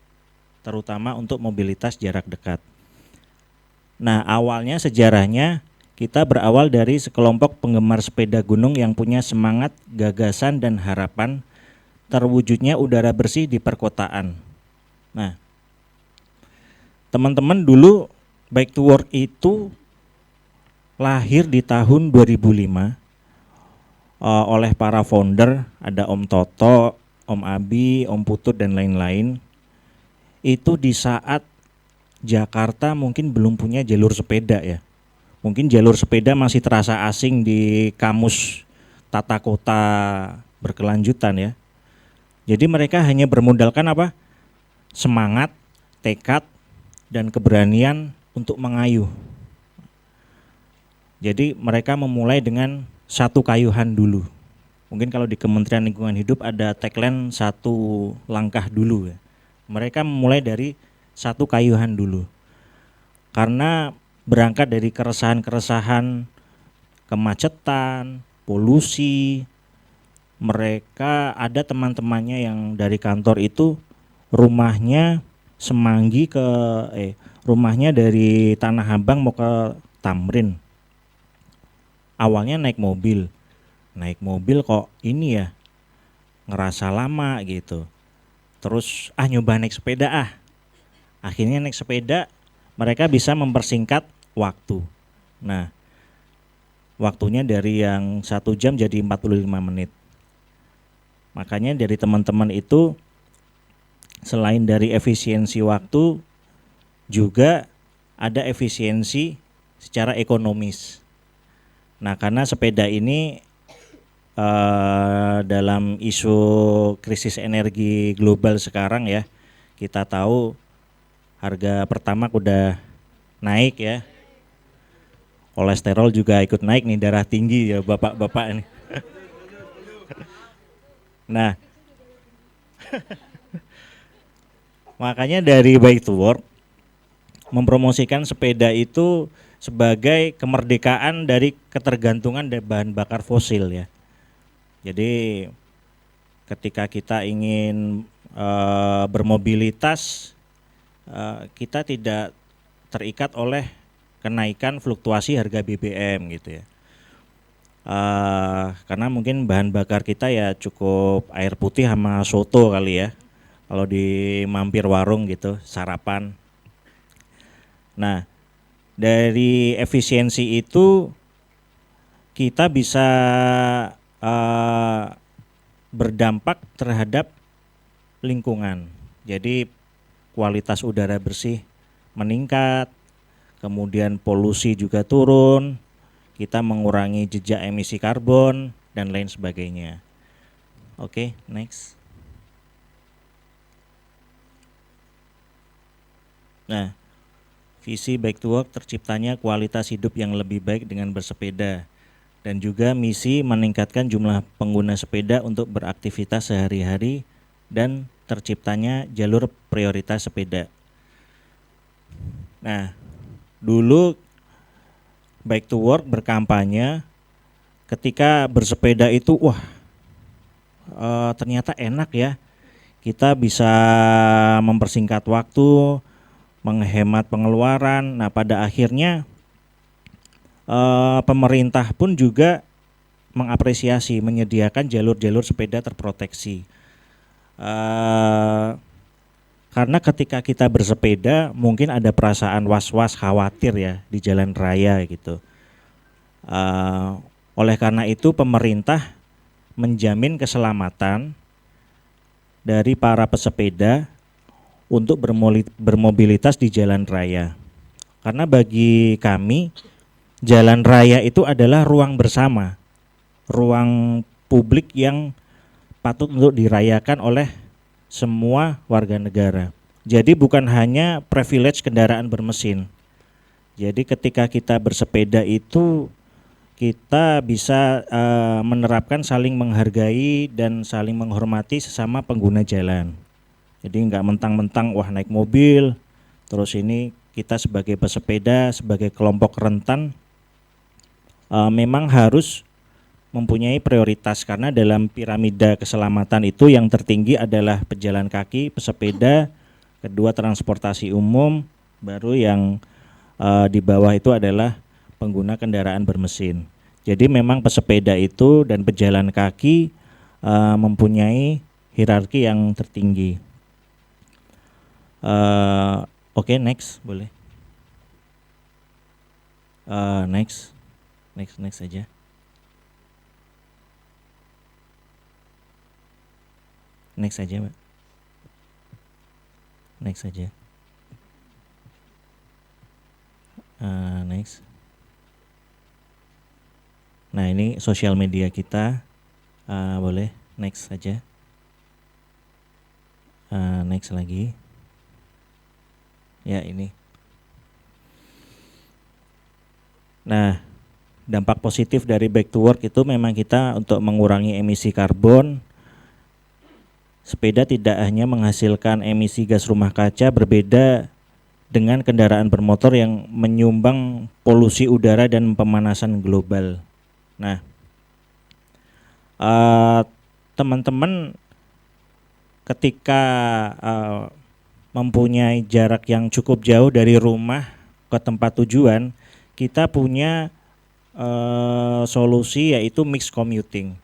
terutama untuk mobilitas jarak dekat. Nah, awalnya sejarahnya kita berawal dari sekelompok penggemar sepeda gunung yang punya semangat, gagasan, dan harapan terwujudnya udara bersih di perkotaan. Nah, teman-teman dulu Bike to Work itu lahir di tahun 2005 oleh para founder, ada Om Toto, Om Abi, Om Putut, dan lain-lain. Itu di saat Jakarta mungkin belum punya jalur sepeda ya. Mungkin jalur sepeda masih terasa asing di kamus tata kota berkelanjutan ya. Jadi mereka hanya bermodalkan apa? Semangat, tekad, dan keberanian untuk mengayuh. Jadi mereka memulai dengan satu kayuhan dulu. Mungkin kalau di Kementerian Lingkungan Hidup ada tagline satu langkah dulu ya. Mereka memulai dari satu kayuhan dulu. Karena berangkat dari keresahan-keresahan kemacetan, polusi, mereka ada teman-temannya yang dari kantor itu rumahnya Semanggi ke rumahnya dari Tanah Abang mau ke Tamrin. awalnya naik mobil kok ini ya ngerasa lama gitu. Terus nyoba naik sepeda akhirnya naik sepeda mereka bisa mempersingkat waktu. Nah, waktunya dari yang 1 jam jadi 45 menit. Makanya dari teman-teman itu selain dari efisiensi waktu juga ada efisiensi secara ekonomis. Nah, karena sepeda ini dalam isu krisis energi global sekarang ya, kita tahu harga Pertamax udah naik ya. Kolesterol juga ikut naik nih, darah tinggi ya bapak-bapak ini. Nah, makanya dari Bike to Work mempromosikan sepeda itu sebagai kemerdekaan dari ketergantungan dari bahan bakar fosil ya. Jadi ketika kita ingin bermobilitas, kita tidak terikat oleh kenaikan fluktuasi harga BBM gitu ya. Karena mungkin bahan bakar kita ya cukup air putih sama soto kali ya. Kalau di mampir warung gitu, sarapan. Nah, dari efisiensi itu kita bisa berdampak terhadap lingkungan. Jadi kualitas udara bersih meningkat, kemudian polusi juga turun, kita mengurangi jejak emisi karbon dan lain sebagainya. Oke, next. Nah, visi Bike to Work terciptanya kualitas hidup yang lebih baik dengan bersepeda. Dan juga misi meningkatkan jumlah pengguna sepeda untuk beraktivitas sehari-hari dan terciptanya jalur prioritas sepeda. Nah, dulu Bike to Work berkampanye ketika bersepeda itu ternyata enak ya. Kita bisa mempersingkat waktu, menghemat pengeluaran. Nah, pada akhirnya pemerintah pun juga mengapresiasi, menyediakan jalur-jalur sepeda terproteksi. Karena ketika kita bersepeda mungkin ada perasaan was-was, khawatir ya di jalan raya gitu. Oleh karena itu pemerintah menjamin keselamatan dari para pesepeda untuk bermobilitas di jalan raya. Karena bagi kami jalan raya itu adalah ruang bersama, ruang publik yang patut untuk dirayakan oleh semua warga negara. Jadi bukan hanya privilege kendaraan bermesin. Jadi ketika kita bersepeda itu kita bisa menerapkan saling menghargai dan saling menghormati sesama pengguna jalan. Jadi nggak mentang-mentang naik mobil, terus ini kita sebagai pesepeda, sebagai kelompok rentan memang harus mempunyai prioritas karena dalam piramida keselamatan itu yang tertinggi adalah pejalan kaki, pesepeda, kedua transportasi umum, baru yang di bawah itu adalah pengguna kendaraan bermesin. Jadi memang pesepeda itu dan pejalan kaki mempunyai hierarki yang tertinggi. Oke, next boleh. Next aja. Next aja, Mbak. Next aja. Next. Nah, ini sosial media kita. Boleh next aja. Next lagi. Ya, ini. Nah, dampak positif dari Bike to Work itu memang kita untuk mengurangi emisi karbon. Sepeda tidak hanya menghasilkan emisi gas rumah kaca, berbeda dengan kendaraan bermotor yang menyumbang polusi udara dan pemanasan global. Nah, teman-teman ketika mempunyai jarak yang cukup jauh dari rumah ke tempat tujuan, kita punya solusi yaitu mixed commuting.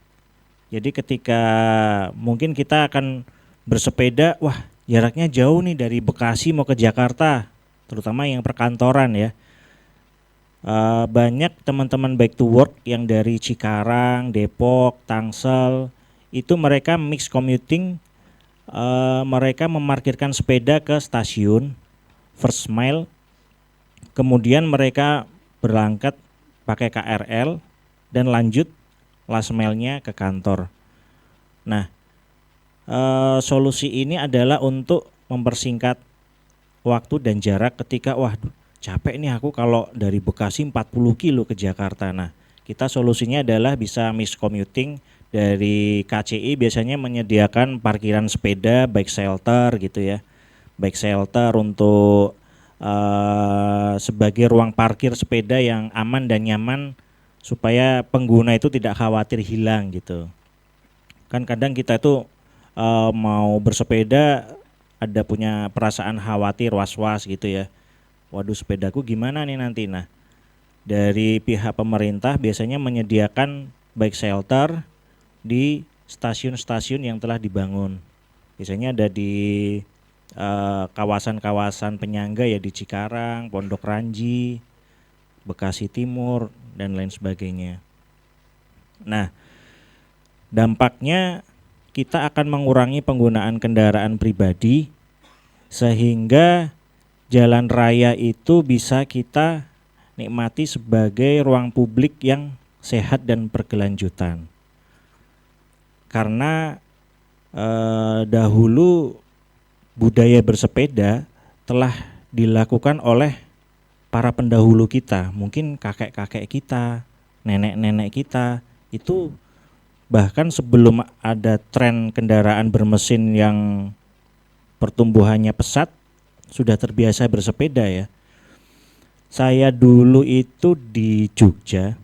Jadi ketika mungkin kita akan bersepeda, wah jaraknya jauh nih dari Bekasi mau ke Jakarta, terutama yang perkantoran ya. Banyak teman-teman back to work yang dari Cikarang, Depok, Tangsel, itu mereka mixed commuting, mereka memarkirkan sepeda ke stasiun first mile, kemudian mereka berangkat pakai KRL dan lanjut last mile-nya ke kantor. Nah, solusi ini adalah untuk mempersingkat waktu dan jarak ketika capek nih aku kalau dari Bekasi 40 kilo ke Jakarta. Nah, kita solusinya adalah bisa mixed commuting. Dari KCI biasanya menyediakan parkiran sepeda, bike shelter gitu ya. Bike shelter untuk sebagai ruang parkir sepeda yang aman dan nyaman supaya pengguna itu tidak khawatir hilang gitu. Kan kadang kita itu mau bersepeda ada punya perasaan khawatir, was-was gitu ya. Waduh, sepedaku gimana nih nanti. Nah, dari pihak pemerintah biasanya menyediakan bike shelter di stasiun-stasiun yang telah dibangun. Biasanya ada di kawasan-kawasan penyangga ya, di Cikarang, Pondok Ranji, Bekasi Timur dan lain sebagainya. Nah, dampaknya kita akan mengurangi penggunaan kendaraan pribadi sehingga jalan raya itu bisa kita nikmati sebagai ruang publik yang sehat dan berkelanjutan. Karena dahulu budaya bersepeda telah dilakukan oleh para pendahulu kita, mungkin kakek-kakek kita, nenek-nenek kita, itu bahkan sebelum ada tren kendaraan bermesin yang pertumbuhannya pesat, sudah terbiasa bersepeda ya. Saya dulu itu di Jogja,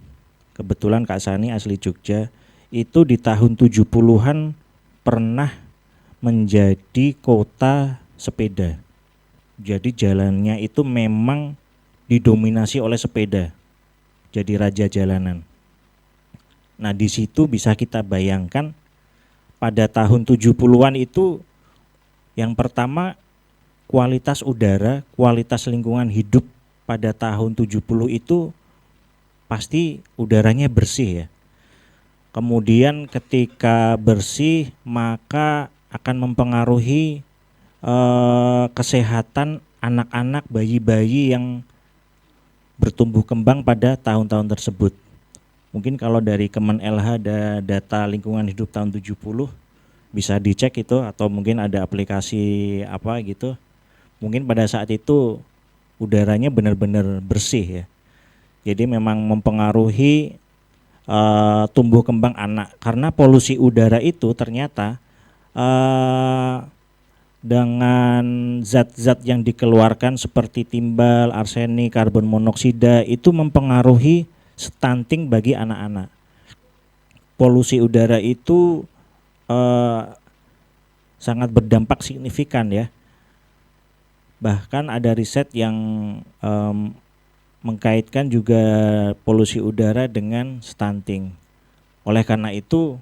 kebetulan Kak Sani asli Jogja, itu di tahun 70-an pernah menjadi kota sepeda. Jadi jalannya itu memang didominasi oleh sepeda. Jadi raja jalanan. Nah, di situ bisa kita bayangkan pada tahun 70-an itu yang pertama kualitas udara, kualitas lingkungan hidup pada tahun 70 itu pasti udaranya bersih ya. Kemudian ketika bersih maka akan mempengaruhi kesehatan anak-anak, bayi-bayi yang bertumbuh kembang pada tahun-tahun tersebut. Mungkin kalau dari Kemen LH ada data lingkungan hidup tahun 70 bisa dicek itu, atau mungkin ada aplikasi apa gitu. Mungkin pada saat itu udaranya benar-benar bersih ya. Jadi memang mempengaruhi tumbuh kembang anak, karena polusi udara itu ternyata dengan zat-zat yang dikeluarkan seperti timbal, arsenik, karbon monoksida itu mempengaruhi stunting bagi anak-anak. Polusi udara itu sangat berdampak signifikan ya. Bahkan ada riset yang mengkaitkan juga polusi udara dengan stunting. Oleh karena itu,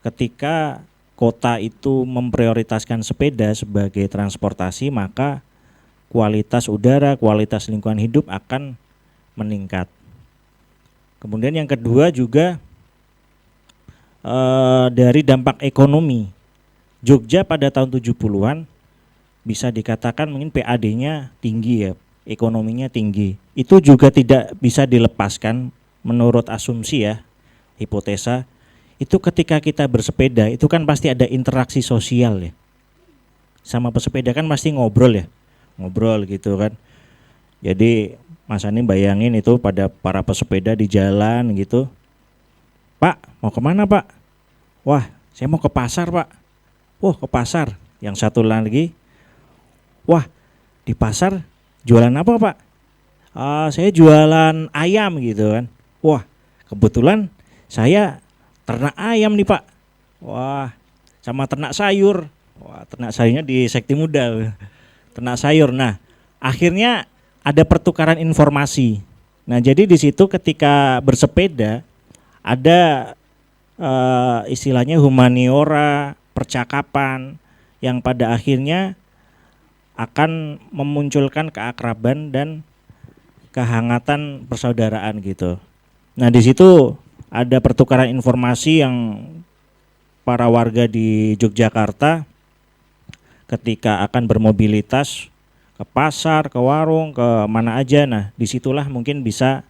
ketika kota itu memprioritaskan sepeda sebagai transportasi, maka kualitas udara, kualitas lingkungan hidup akan meningkat. Kemudian yang kedua juga dari dampak ekonomi. Jogja pada tahun 70-an bisa dikatakan mungkin PAD-nya tinggi ya, ekonominya tinggi. Itu juga tidak bisa dilepaskan menurut asumsi ya, hipotesa. Itu ketika kita bersepeda itu kan pasti ada interaksi sosial ya. Sama pesepeda kan pasti ngobrol ya, ngobrol gitu kan. Jadi Mas Ani bayangin itu pada para pesepeda di jalan gitu. Pak, mau kemana Pak? Wah, saya mau ke pasar Pak. Wah, ke pasar. Yang satu lagi, wah, di pasar jualan apa Pak? Saya jualan ayam gitu kan. Wah, kebetulan saya ternak ayam nih Pak. Wah, sama ternak sayur. Wah, ternak sayurnya di Sekti Muda. Ternak sayur. Nah, akhirnya ada pertukaran informasi. Nah, jadi di situ ketika bersepeda ada istilahnya humaniora, percakapan yang pada akhirnya akan memunculkan keakraban dan kehangatan persaudaraan gitu. Nah, di situ ada pertukaran informasi yang para warga di Yogyakarta ketika akan bermobilitas ke pasar, ke warung, ke mana aja. Nah, disitulah mungkin bisa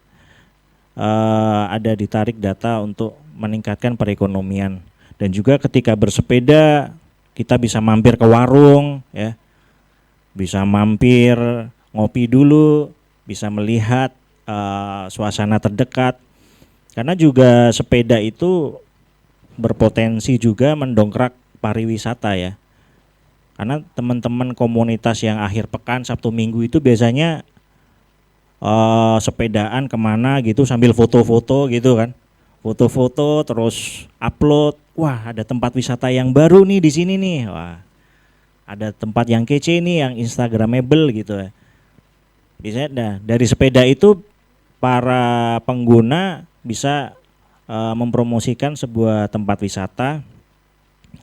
ada ditarik data untuk meningkatkan perekonomian. Dan juga ketika bersepeda kita bisa mampir ke warung, ya, bisa mampir ngopi dulu, bisa melihat suasana terdekat. Karena juga sepeda itu berpotensi juga mendongkrak pariwisata ya. Karena teman-teman komunitas yang akhir pekan Sabtu Minggu itu biasanya sepedaan kemana gitu sambil foto-foto gitu kan, foto-foto terus upload, wah ada tempat wisata yang baru nih di sini nih, wah ada tempat yang kece nih yang instagramable gitu ya. Biasanya dari sepeda itu para pengguna bisa mempromosikan sebuah tempat wisata,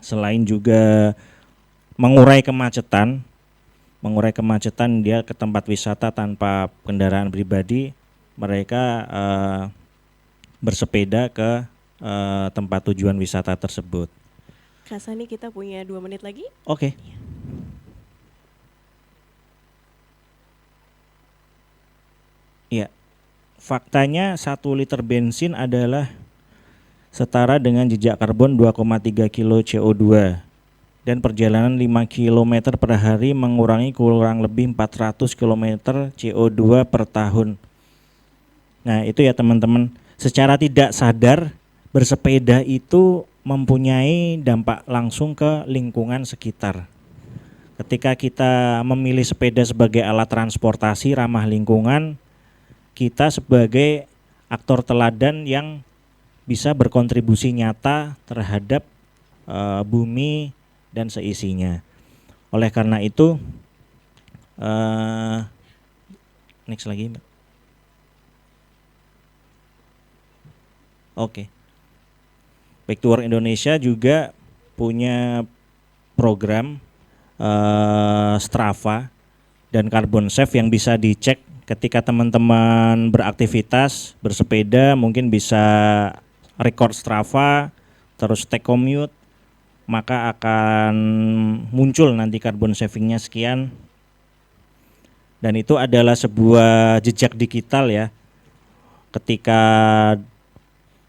selain juga mengurai kemacetan dia ke tempat wisata tanpa kendaraan pribadi, mereka bersepeda ke tempat tujuan wisata tersebut. Kak Sani, kita punya 2 menit lagi. Oke. Ya, faktanya 1 liter bensin adalah setara dengan jejak karbon 2,3 kilo CO2. Dan perjalanan 5 km per hari mengurangi kurang lebih 400 km CO2 per tahun. Nah itu ya teman-teman, secara tidak sadar bersepeda itu mempunyai dampak langsung ke lingkungan sekitar. Ketika kita memilih sepeda sebagai alat transportasi ramah lingkungan, kita sebagai aktor teladan yang bisa berkontribusi nyata terhadap bumi dan seisinya. Oleh karena itu, next lagi, Mbak. Oke. Back to Work Indonesia juga punya program Strava dan Carbon Safe yang bisa dicek ketika teman-teman beraktivitas bersepeda, mungkin bisa record Strava, terus take commute, maka akan muncul nanti carbon savingnya sekian. Dan itu adalah sebuah jejak digital ya. Ketika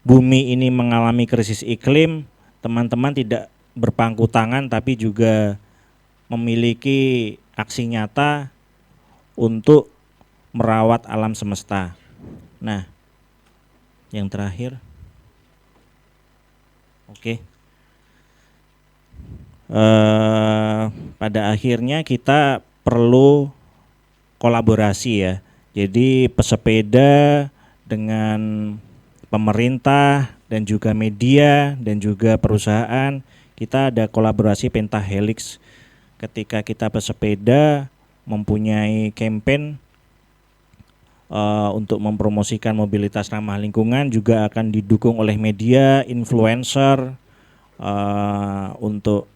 bumi ini mengalami krisis iklim, teman-teman tidak berpangku tangan tapi juga memiliki aksi nyata untuk merawat alam semesta. Nah, yang terakhir, oke. Pada akhirnya kita perlu kolaborasi ya. Jadi pesepeda dengan pemerintah dan juga media dan juga perusahaan, kita ada kolaborasi Pentahelix. Ketika kita pesepeda mempunyai campaign untuk mempromosikan mobilitas ramah lingkungan, juga akan didukung oleh media, influencer, untuk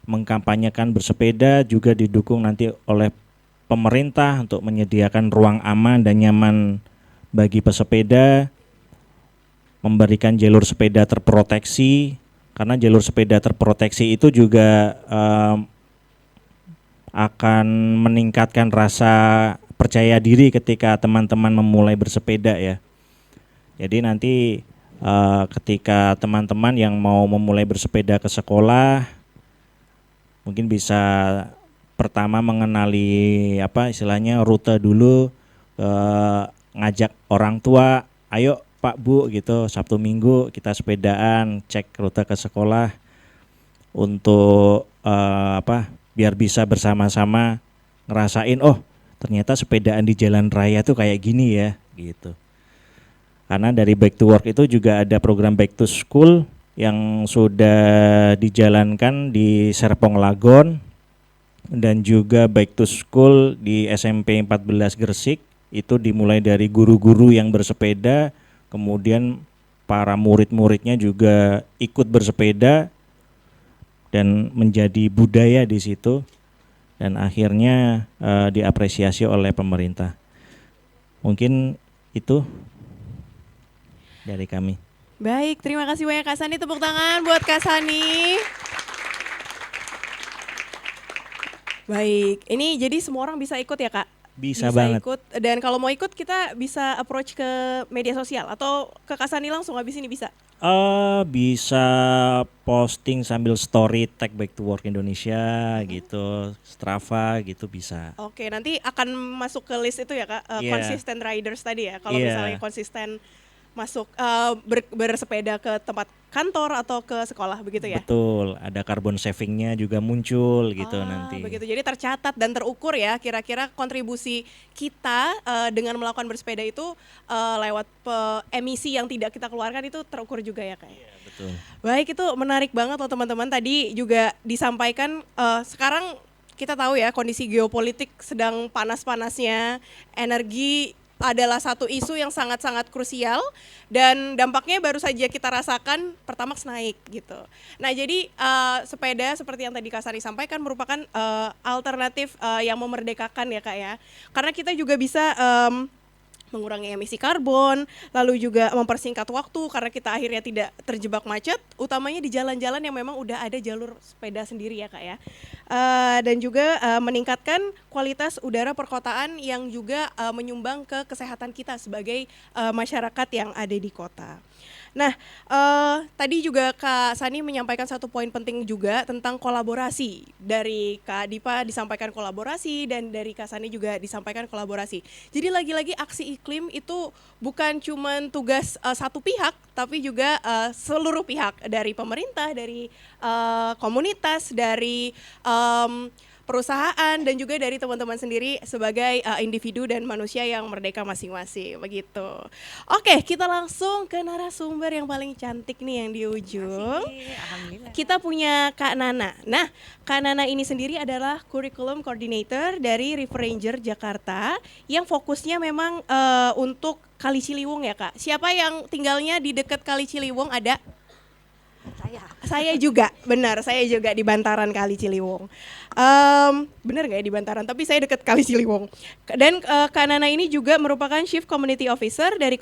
mengkampanyekan bersepeda, juga didukung nanti oleh pemerintah untuk menyediakan ruang aman dan nyaman bagi pesepeda, memberikan jalur sepeda terproteksi, karena jalur sepeda terproteksi itu juga akan meningkatkan rasa percaya diri ketika teman-teman memulai bersepeda ya. Jadi nanti ketika teman-teman yang mau memulai bersepeda ke sekolah, mungkin bisa pertama mengenali istilahnya rute dulu, ngajak orang tua, ayo Pak Bu gitu, Sabtu Minggu kita sepedaan, cek rute ke sekolah untuk biar bisa bersama-sama ngerasain, oh ternyata sepedaan di jalan raya tuh kayak gini ya gitu. Karena dari Back to Work itu juga ada program Back to School yang sudah dijalankan di Serpong Lagon dan juga Back to School di SMP 14 Gresik Itu dimulai dari guru-guru yang bersepeda, kemudian para murid-muridnya juga ikut bersepeda dan menjadi budaya di situ, dan akhirnya diapresiasi oleh pemerintah. Mungkin itu dari kami. Baik, terima kasih banyak Kak Sani, tepuk tangan buat Kak Sani. Baik, ini jadi semua orang bisa ikut ya Kak? Bisa banget. Ikut, dan kalau mau ikut kita bisa approach ke media sosial atau ke Kak Sani langsung habis ini bisa? Bisa posting sambil story tag Back to Work Indonesia gitu, Strava gitu bisa. Oke, nanti akan masuk ke list itu ya Kak, consistent riders tadi ya. Kalau misalnya konsisten masuk bersepeda ke tempat kantor atau ke sekolah begitu ya? Betul, ada carbon savingnya juga muncul gitu nanti. Begitu, jadi tercatat dan terukur ya kira-kira kontribusi kita dengan melakukan bersepeda itu lewat emisi yang tidak kita keluarkan itu terukur juga ya Kak? Iya, betul. Baik, itu menarik banget loh teman-teman, tadi juga disampaikan sekarang kita tahu ya kondisi geopolitik sedang panas-panasnya, energi adalah satu isu yang sangat-sangat krusial dan dampaknya baru saja kita rasakan Pertamax naik gitu. Nah jadi sepeda seperti yang tadi Kak Sari sampaikan merupakan alternatif yang memerdekakan ya Kak ya. Karena kita juga bisa mengurangi emisi karbon, lalu juga mempersingkat waktu karena kita akhirnya tidak terjebak macet, utamanya di jalan-jalan yang memang udah ada jalur sepeda sendiri ya Kak ya. Dan juga meningkatkan kualitas udara perkotaan yang juga menyumbang ke kesehatan kita sebagai masyarakat yang ada di kota. Nah, tadi juga Kak Sani menyampaikan satu poin penting juga tentang kolaborasi. Dari Kak Dipa disampaikan kolaborasi dan dari Kak Sani juga disampaikan kolaborasi. Jadi lagi-lagi aksi iklim itu bukan cuma tugas satu pihak, tapi juga seluruh pihak, dari pemerintah, dari komunitas, dari perusahaan dan juga dari teman-teman sendiri sebagai individu dan manusia yang merdeka masing-masing begitu. Oke, kita langsung ke narasumber yang paling cantik nih yang di ujung. Alhamdulillah. Kita punya Kak Nana. Nah, Kak Nana ini sendiri adalah Curriculum Coordinator dari River Ranger Jakarta yang fokusnya memang untuk Kali Ciliwung ya Kak. Siapa yang tinggalnya di dekat Kali Ciliwung ada? Saya juga, benar, saya juga di bantaran Kali Ciliwung. Benar nggak ya di bantaran, tapi saya dekat Kali Ciliwung. Dan Kak Nana ini juga merupakan Chief Community Officer dari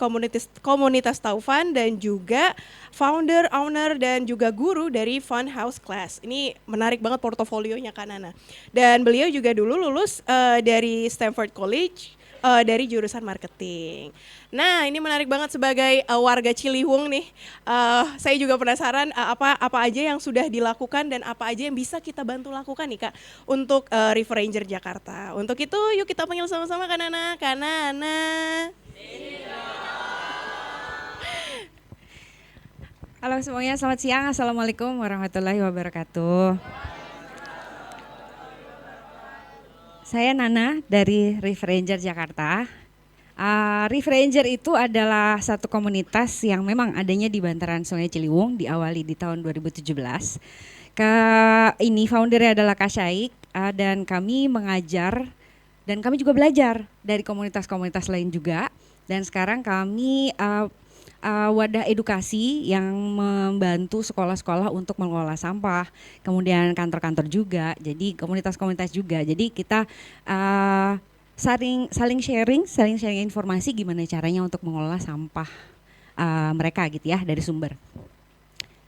komunitas Taufan dan juga founder, owner dan juga guru dari Fun House Class. Ini menarik banget portofolionya Kak Nana. Dan beliau juga dulu lulus dari Stanford College dari jurusan marketing. Nah, ini menarik banget sebagai warga Ciliwung nih. Saya juga penasaran apa aja yang sudah dilakukan dan apa aja yang bisa kita bantu lakukan nih Kak untuk River Ranger Jakarta. Untuk itu yuk kita panggil sama-sama Kak Nana. Kak Nana. Halo semuanya, selamat siang. Assalamualaikum warahmatullahi wabarakatuh. Saya Nana dari River Ranger Jakarta. River Ranger itu adalah satu komunitas yang memang adanya di bantaran Sungai Ciliwung, diawali di tahun 2017. Ini foundernya adalah Kak Syaik, dan kami mengajar dan kami juga belajar dari komunitas-komunitas lain juga. Dan sekarang kami wadah edukasi yang membantu sekolah-sekolah untuk mengelola sampah, kemudian kantor-kantor juga, jadi komunitas-komunitas juga. Jadi kita saling sharing informasi gimana caranya untuk mengelola sampah mereka gitu ya dari sumber.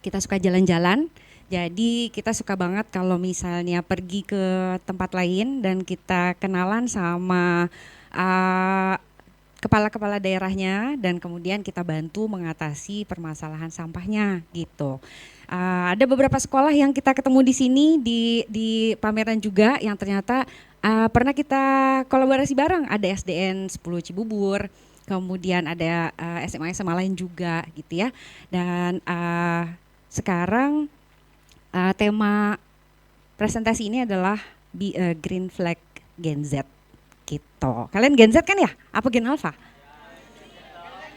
Kita suka jalan-jalan, jadi kita suka banget kalau misalnya pergi ke tempat lain dan kita kenalan sama kepala-kepala daerahnya dan kemudian kita bantu mengatasi permasalahan sampahnya gitu. Ada beberapa sekolah yang kita ketemu di sini di pameran juga yang ternyata pernah kita kolaborasi bareng. Ada SDN 10 Cibubur, kemudian ada SMA lain juga gitu ya. Dan sekarang tema presentasi ini adalah Green Flag Gen Z. Gitu. Kalian Gen Z kan ya? Apa Gen Alpha?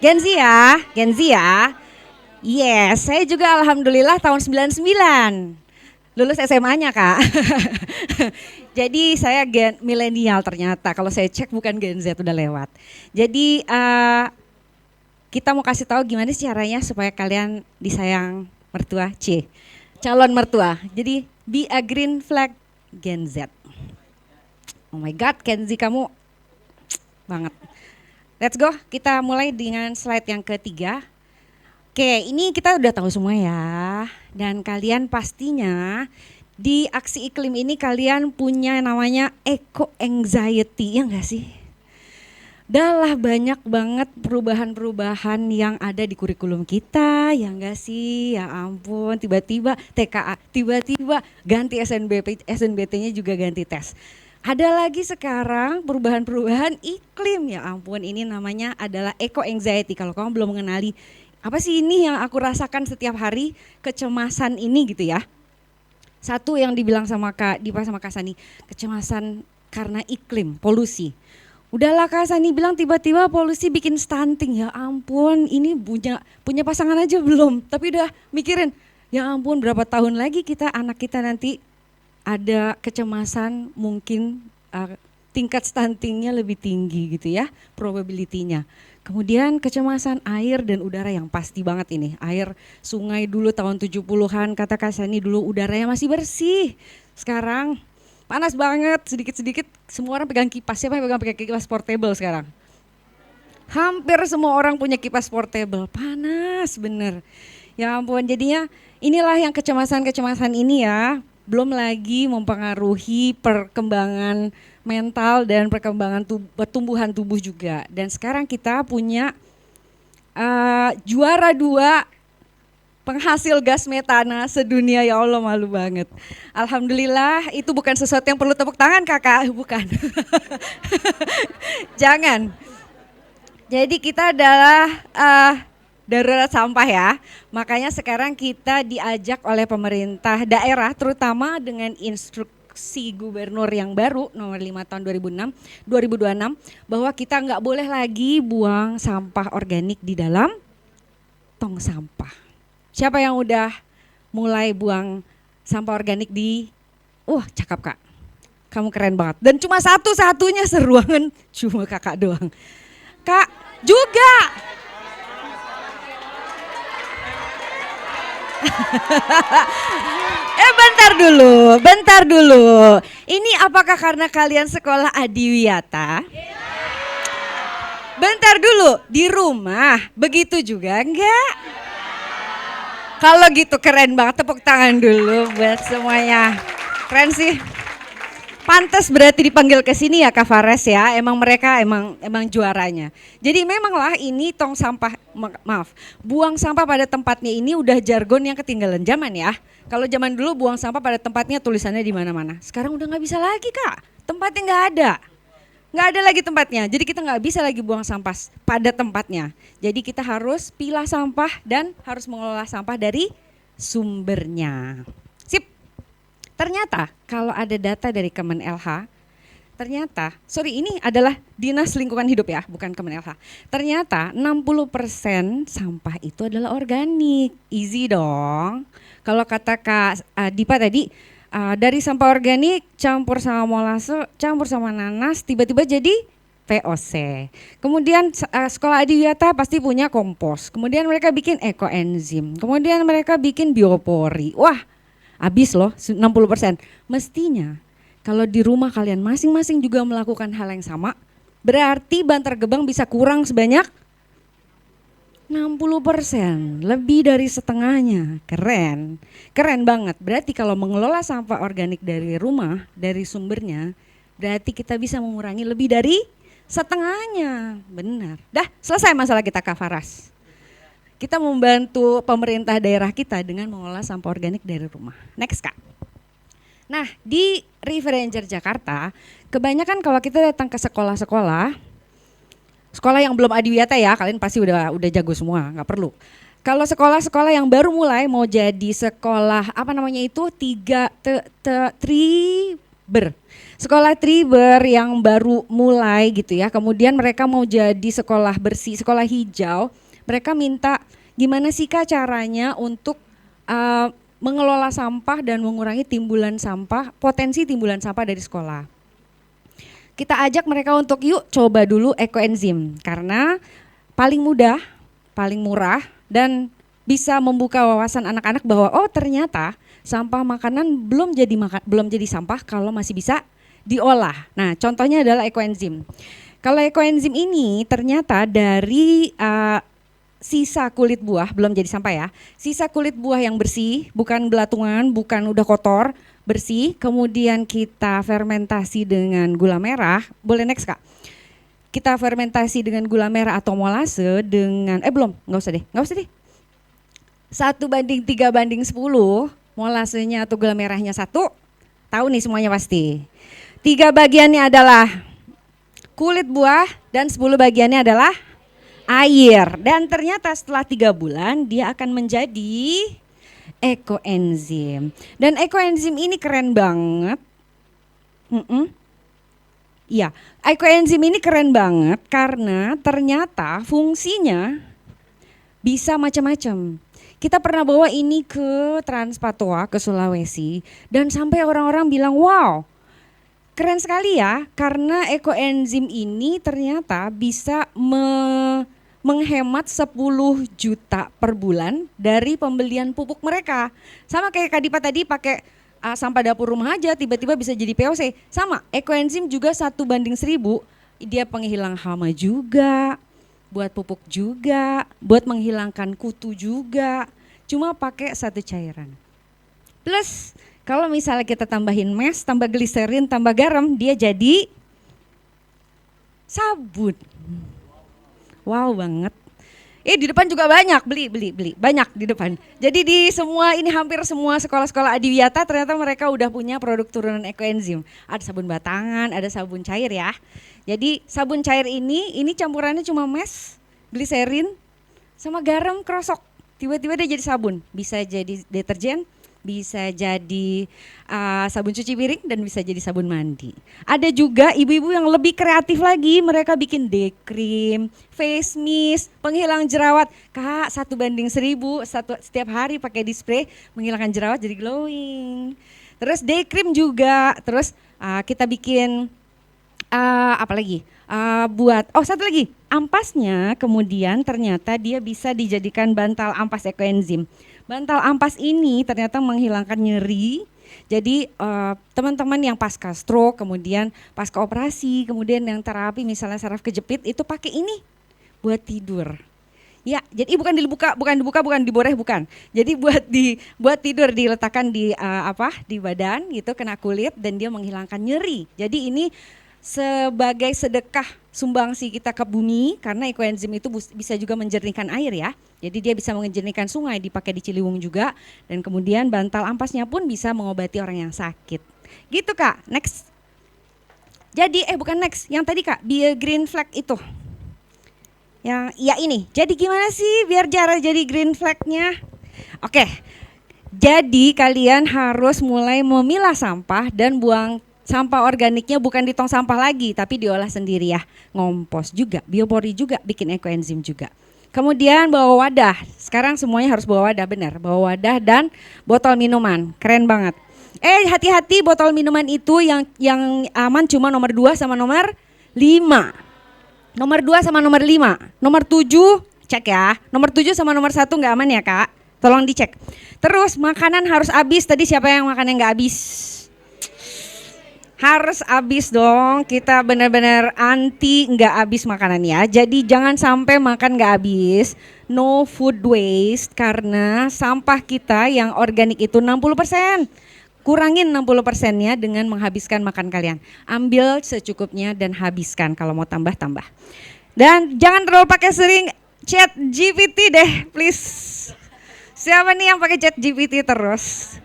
Gen Z ya? Gen Z ya? Yes, saya juga alhamdulillah tahun 99. lulus SMA-nya Kak. Jadi saya gen milenial ternyata, kalau saya cek bukan Gen Z, udah lewat. Jadi kita mau kasih tahu gimana sih caranya supaya kalian disayang mertua, calon mertua. Jadi be a green flag Gen Z. Oh my God, Kenzi kamu banget. Let's go, kita mulai dengan slide yang ketiga. Oke, ini kita udah tahu semua ya. Dan kalian pastinya di aksi iklim ini kalian punya namanya eco anxiety, ya enggak sih? Dah banyak banget perubahan-perubahan yang ada di kurikulum kita, ya enggak sih? Ya ampun, tiba-tiba TKA, tiba-tiba ganti SNBT-nya juga ganti tes. Ada lagi sekarang perubahan-perubahan iklim, ya ampun, ini namanya adalah eco anxiety. Kalau kamu belum mengenali apa sih ini yang aku rasakan setiap hari, kecemasan ini gitu ya. Satu yang dibilang sama Kak Dipa sama Kak Sani, kecemasan karena iklim, polusi. Udahlah Kak Sani bilang tiba-tiba polusi bikin stunting, ya ampun, ini punya pasangan aja belum, tapi udah mikirin, ya ampun berapa tahun lagi anak kita nanti ada kecemasan, mungkin tingkat stuntingnya lebih tinggi gitu ya, probability-nya. Kemudian kecemasan air dan udara yang pasti banget ini. Air sungai dulu tahun 70-an kata Kak Sani dulu udaranya masih bersih. Sekarang panas banget, sedikit-sedikit semua orang pegang kipas. Siapa yang pegang kipas portable sekarang? Hampir semua orang punya kipas portable, panas bener. Ya ampun, jadinya inilah yang kecemasan-kecemasan ini ya. Belum lagi mempengaruhi perkembangan mental dan perkembangan pertumbuhan tubuh juga. Dan sekarang kita punya juara 2 penghasil gas metana sedunia, ya Allah malu banget. Alhamdulillah, itu bukan sesuatu yang perlu tepuk tangan Kakak, bukan. Jangan. Jadi kita adalah darurat sampah ya, makanya sekarang kita diajak oleh pemerintah daerah terutama dengan instruksi gubernur yang baru nomor 5 tahun 2026 bahwa kita nggak boleh lagi buang sampah organik di dalam tong sampah. Siapa yang udah mulai buang sampah organik di, cakep Kak, kamu keren banget. Dan cuma satu-satunya seruangan cuma Kakak doang. Kak juga. Bentar dulu. Ini apakah karena kalian sekolah Adiwiyata? Bentar dulu, di rumah begitu juga enggak? Kalau gitu keren banget, tepuk tangan dulu buat semuanya. Keren sih. Pantes berarti dipanggil ke sini ya Kak Fares ya, mereka emang juaranya. Jadi memanglah ini tong sampah, buang sampah pada tempatnya ini udah jargon yang ketinggalan zaman ya. Kalau zaman dulu buang sampah pada tempatnya tulisannya di mana-mana. Sekarang udah nggak bisa lagi Kak, tempatnya nggak ada lagi tempatnya. Jadi kita nggak bisa lagi buang sampah pada tempatnya. Jadi kita harus pilah sampah dan harus mengelola sampah dari sumbernya. Sip. Ternyata kalau ada data dari Kemenlh, ini adalah Dinas Lingkungan Hidup ya, bukan Kemenlh. Ternyata 60% sampah itu adalah organik. Easy dong. Kalau kata Kak Dipa tadi, dari sampah organik campur sama molase, campur sama nanas, tiba-tiba jadi VOC. Kemudian sekolah Adiwiyata pasti punya kompos. Kemudian mereka bikin ekoenzim. Kemudian mereka bikin biopori. Wah, habis loh 60%. Mestinya kalau di rumah kalian masing-masing juga melakukan hal yang sama, berarti Bantar Gebang bisa kurang sebanyak 60%, lebih dari setengahnya. Keren banget. Berarti kalau mengelola sampah organik dari rumah, dari sumbernya, berarti kita bisa mengurangi lebih dari setengahnya. Benar. Dah selesai masalah kita Kak Faras. Kita membantu pemerintah daerah kita dengan mengelola sampah organik dari rumah. Next Kak. Nah di River Ranger Jakarta, kebanyakan kalau kita datang ke sekolah-sekolah yang belum Adiwiyata ya, kalian pasti udah jago semua, nggak perlu. Kalau sekolah-sekolah yang baru mulai mau jadi sekolah Triber. Sekolah Triber yang baru mulai gitu ya, kemudian mereka mau jadi sekolah bersih, sekolah hijau. Mereka minta gimana sih Kak caranya untuk mengelola sampah dan mengurangi timbulan sampah, potensi timbulan sampah dari sekolah. Kita ajak mereka untuk yuk coba dulu ekoenzim karena paling mudah, paling murah dan bisa membuka wawasan anak-anak bahwa oh ternyata sampah makanan belum jadi sampah kalau masih bisa diolah. Nah, contohnya adalah ekoenzim. Kalau ekoenzim ini ternyata dari sisa kulit buah, belum jadi sampah ya, sisa kulit buah yang bersih, bukan belatungan, bukan udah kotor, bersih, kemudian kita fermentasi dengan gula merah, boleh next Kak? Kita fermentasi dengan gula merah atau molase dengan, nggak usah deh. 1:3:10, molasenya atau gula merahnya 1, tahu nih semuanya pasti. 3 bagiannya adalah kulit buah dan 10 bagiannya adalah air. Dan ternyata setelah 3 bulan dia akan menjadi ekoenzim. Dan ekoenzim ini keren banget. Iya, ekoenzim ini keren banget karena ternyata fungsinya bisa macam-macam. Kita pernah bawa ini ke Transpatoa, ke Sulawesi, dan sampai orang-orang bilang, wow, keren sekali ya, karena ekoenzim ini ternyata bisa menghemat 10 juta per bulan dari pembelian pupuk mereka. Sama kayak Kak Dipa tadi pakai sampah dapur rumah aja, tiba-tiba bisa jadi POC. Sama, ekoenzim juga 1:1000, dia penghilang hama juga, buat pupuk juga, buat menghilangkan kutu juga, cuma pakai 1 cairan. Plus kalau misalnya kita tambahin mes, tambah gliserin, tambah garam, dia jadi sabun. Wow banget. Di depan juga banyak, beli, banyak di depan. Jadi di semua ini hampir semua sekolah-sekolah adiwiyata ternyata mereka udah punya produk turunan ekoenzim. Ada sabun batangan, ada sabun cair ya. Jadi sabun cair ini campurannya cuma mes, gliserin, sama garam krosok. Tiba-tiba dia jadi sabun. Bisa jadi deterjen, bisa jadi sabun cuci piring dan bisa jadi sabun mandi. Ada juga ibu-ibu yang lebih kreatif lagi, mereka bikin day cream, face mist, penghilang jerawat. Kak, 1:1000, setiap hari pakai di spray, menghilangkan jerawat jadi glowing. Terus day cream juga, terus kita bikin apa lagi? Satu lagi, ampasnya kemudian ternyata dia bisa dijadikan bantal ampas ekoenzim. Bantal ampas ini ternyata menghilangkan nyeri. Jadi teman-teman yang pasca stroke, kemudian pasca operasi, kemudian yang terapi misalnya saraf kejepit itu pakai ini buat tidur. Ya, jadi bukan diboreh, bukan. Jadi buat tidur diletakkan di di badan gitu, kena kulit dan dia menghilangkan nyeri. Jadi ini sebagai sedekah sumbangsi kita ke bumi karena ekoenzim itu bisa juga menjernihkan air ya. Jadi dia bisa menjernihkan sungai, dipakai di Ciliwung juga dan kemudian bantal ampasnya pun bisa mengobati orang yang sakit. Gitu Kak, next. Jadi bukan next, yang tadi Kak, Bio Green Flag itu. Ya ini. Jadi gimana sih biar cara jadi green flag-nya? Oke. Jadi kalian harus mulai memilah sampah dan buang sampah organiknya bukan di tong sampah lagi, tapi diolah sendiri ya. Ngompos juga, biopori juga, bikin ekoenzim juga. Kemudian bawa wadah. Sekarang semuanya harus bawa wadah, benar. Bawa wadah dan botol minuman. Keren banget. Hati-hati botol minuman itu yang aman cuma nomor 2 sama nomor 5. Nomor 2 sama nomor 5. Nomor 7 cek ya. Nomor 7 sama nomor 1 nggak aman ya Kak. Tolong dicek. Terus makanan harus habis. Tadi siapa yang makan yang nggak habis? Harus habis dong, kita benar-benar anti nggak habis makanan ya. Jadi jangan sampai makan nggak habis, no food waste karena sampah kita yang organik itu 60%. Kurangin 60%-nya dengan menghabiskan makan kalian. Ambil secukupnya dan habiskan, kalau mau tambah-tambah. Dan jangan terlalu pakai sering chat GPT deh, please. Siapa nih yang pakai chat GPT terus?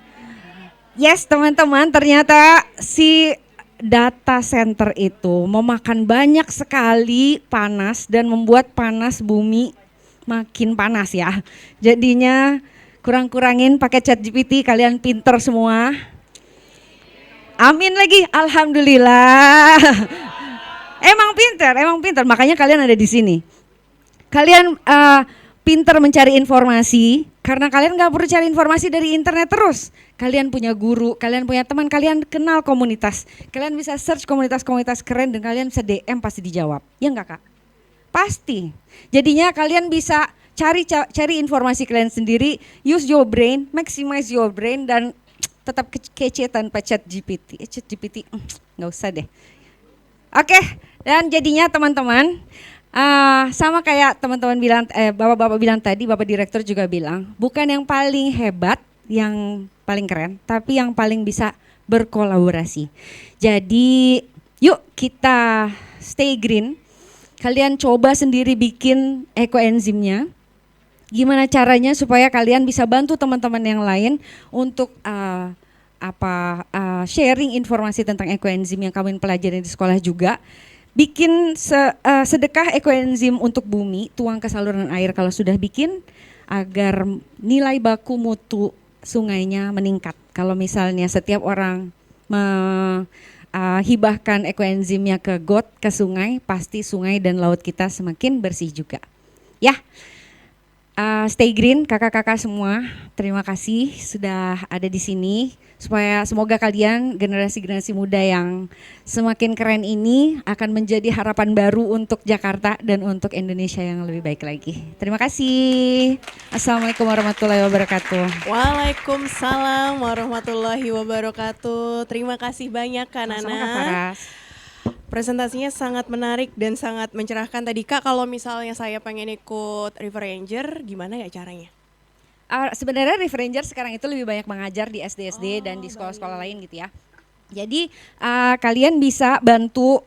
Yes teman-teman, ternyata si data center itu memakan banyak sekali panas dan membuat panas bumi makin panas ya. Jadinya kurang-kurangin pakai chat GPT, kalian pinter semua. Amin lagi, alhamdulillah. Emang pinter, makanya kalian ada di sini. Kalian pinter mencari informasi, Karena kalian nggak perlu cari informasi dari internet terus. Kalian punya guru, kalian punya teman, kalian kenal komunitas. Kalian bisa search komunitas-komunitas keren dan kalian bisa DM pasti dijawab. Ya nggak Kak? Pasti. Jadinya kalian bisa cari informasi kalian sendiri, use your brain, maximize your brain dan tetap kece tanpa chat GPT. Chat GPT nggak usah deh. Oke, dan jadinya teman-teman sama kayak teman-teman bilang, bapak-bapak bilang tadi, bapak direktur juga bilang, bukan yang paling hebat, yang paling keren, tapi yang paling bisa berkolaborasi. Jadi yuk kita stay green, kalian coba sendiri bikin ekoenzimnya. Gimana caranya supaya kalian bisa bantu teman-teman yang lain untuk sharing informasi tentang ekoenzim yang kalian pelajari di sekolah juga. Bikin sedekah ekoenzim untuk bumi, tuang ke saluran air kalau sudah bikin, agar nilai baku mutu sungainya meningkat. Kalau misalnya setiap orang hibahkan ekoenzimnya ke got, ke sungai, pasti sungai dan laut kita semakin bersih juga. Ya, stay green kakak-kakak semua, terima kasih sudah ada di sini. Supaya semoga kalian generasi-generasi muda yang semakin keren ini akan menjadi harapan baru untuk Jakarta dan untuk Indonesia yang lebih baik lagi. Terima kasih. Assalamualaikum warahmatullahi wabarakatuh. Waalaikumsalam warahmatullahi wabarakatuh. Terima kasih banyak Kak Nana. Sama-sama, Kak Faras. Presentasinya sangat menarik dan sangat mencerahkan tadi Kak. Kalau misalnya saya pengen ikut River Ranger, gimana ya caranya? Sebenarnya River Ranger sekarang itu lebih banyak mengajar di SD-SD dan di sekolah-sekolah lain gitu ya. Jadi kalian bisa bantu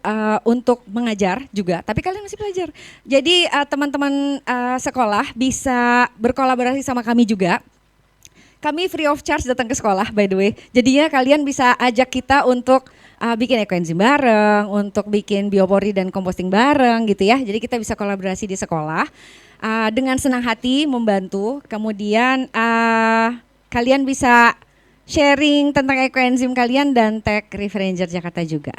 untuk mengajar juga, tapi kalian masih belajar. Jadi teman-teman sekolah bisa berkolaborasi sama kami juga. Kami free of charge datang ke sekolah by the way. Jadinya kalian bisa ajak kita untuk bikin ekoenzim bareng, untuk bikin biopori dan composting bareng gitu ya. Jadi kita bisa kolaborasi di sekolah. Dengan senang hati membantu, kemudian kalian bisa sharing tentang ekoenzim kalian dan tag River Ranger Jakarta juga,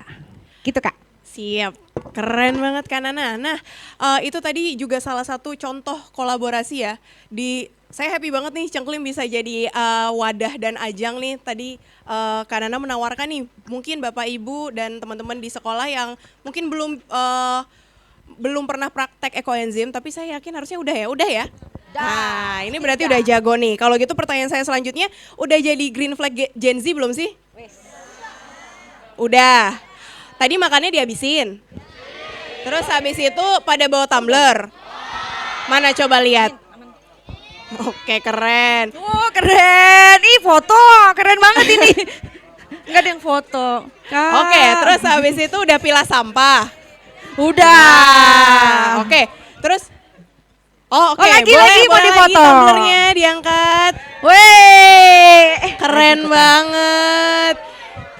gitu Kak. Siap, keren banget Kak Nana. Nah itu tadi juga salah satu contoh kolaborasi ya. Saya happy banget nih Cengklim bisa jadi wadah dan ajang nih. Tadi Kak Nana menawarkan nih mungkin Bapak Ibu dan teman-teman di sekolah yang mungkin belum pernah praktek ekoenzim, tapi saya yakin harusnya udah ya. Nah, ini berarti udah jago nih. Kalau gitu pertanyaan saya selanjutnya, udah jadi green flag Gen Z belum sih? Udah. Tadi makannya dihabisin. Terus habis itu pada bawa tumbler. Mana coba lihat. Oke, keren. Oh, keren. Ih, foto. Keren banget ini. Enggak ada yang foto. Kak. Oke, terus habis itu udah pilah sampah. Udah. Oke. Terus oke. Lagi mau boleh dipoto. lagi tumblernya diangkat. Weh. Keren banget.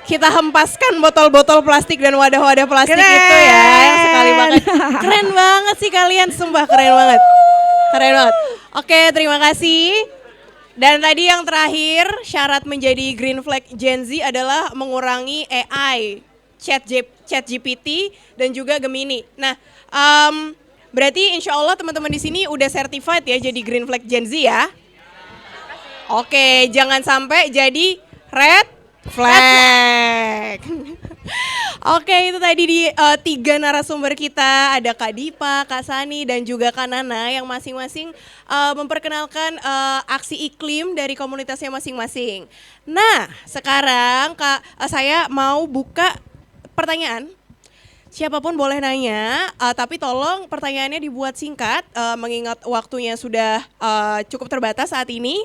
Kita hempaskan botol-botol plastik dan wadah-wadah plastik itu ya. Yang sekali banget. Keren banget sih kalian, sumpah keren banget. Keren banget. Oke, terima kasih. Dan tadi yang terakhir, syarat menjadi green flag Gen Z adalah mengurangi AI. Chat GPT dan juga Gemini. Nah, berarti insya Allah teman-teman di sini udah certified ya jadi green flag Gen Z ya. Oke, jangan sampai jadi red flag. Oke, itu tadi di 3 narasumber kita, ada Kak Dipa, Kak Sani, dan juga Kak Nana yang masing-masing memperkenalkan aksi iklim dari komunitasnya masing-masing. Nah, sekarang saya mau buka pertanyaan. Siapapun boleh nanya, tapi tolong pertanyaannya dibuat singkat, mengingat waktunya sudah cukup terbatas saat ini.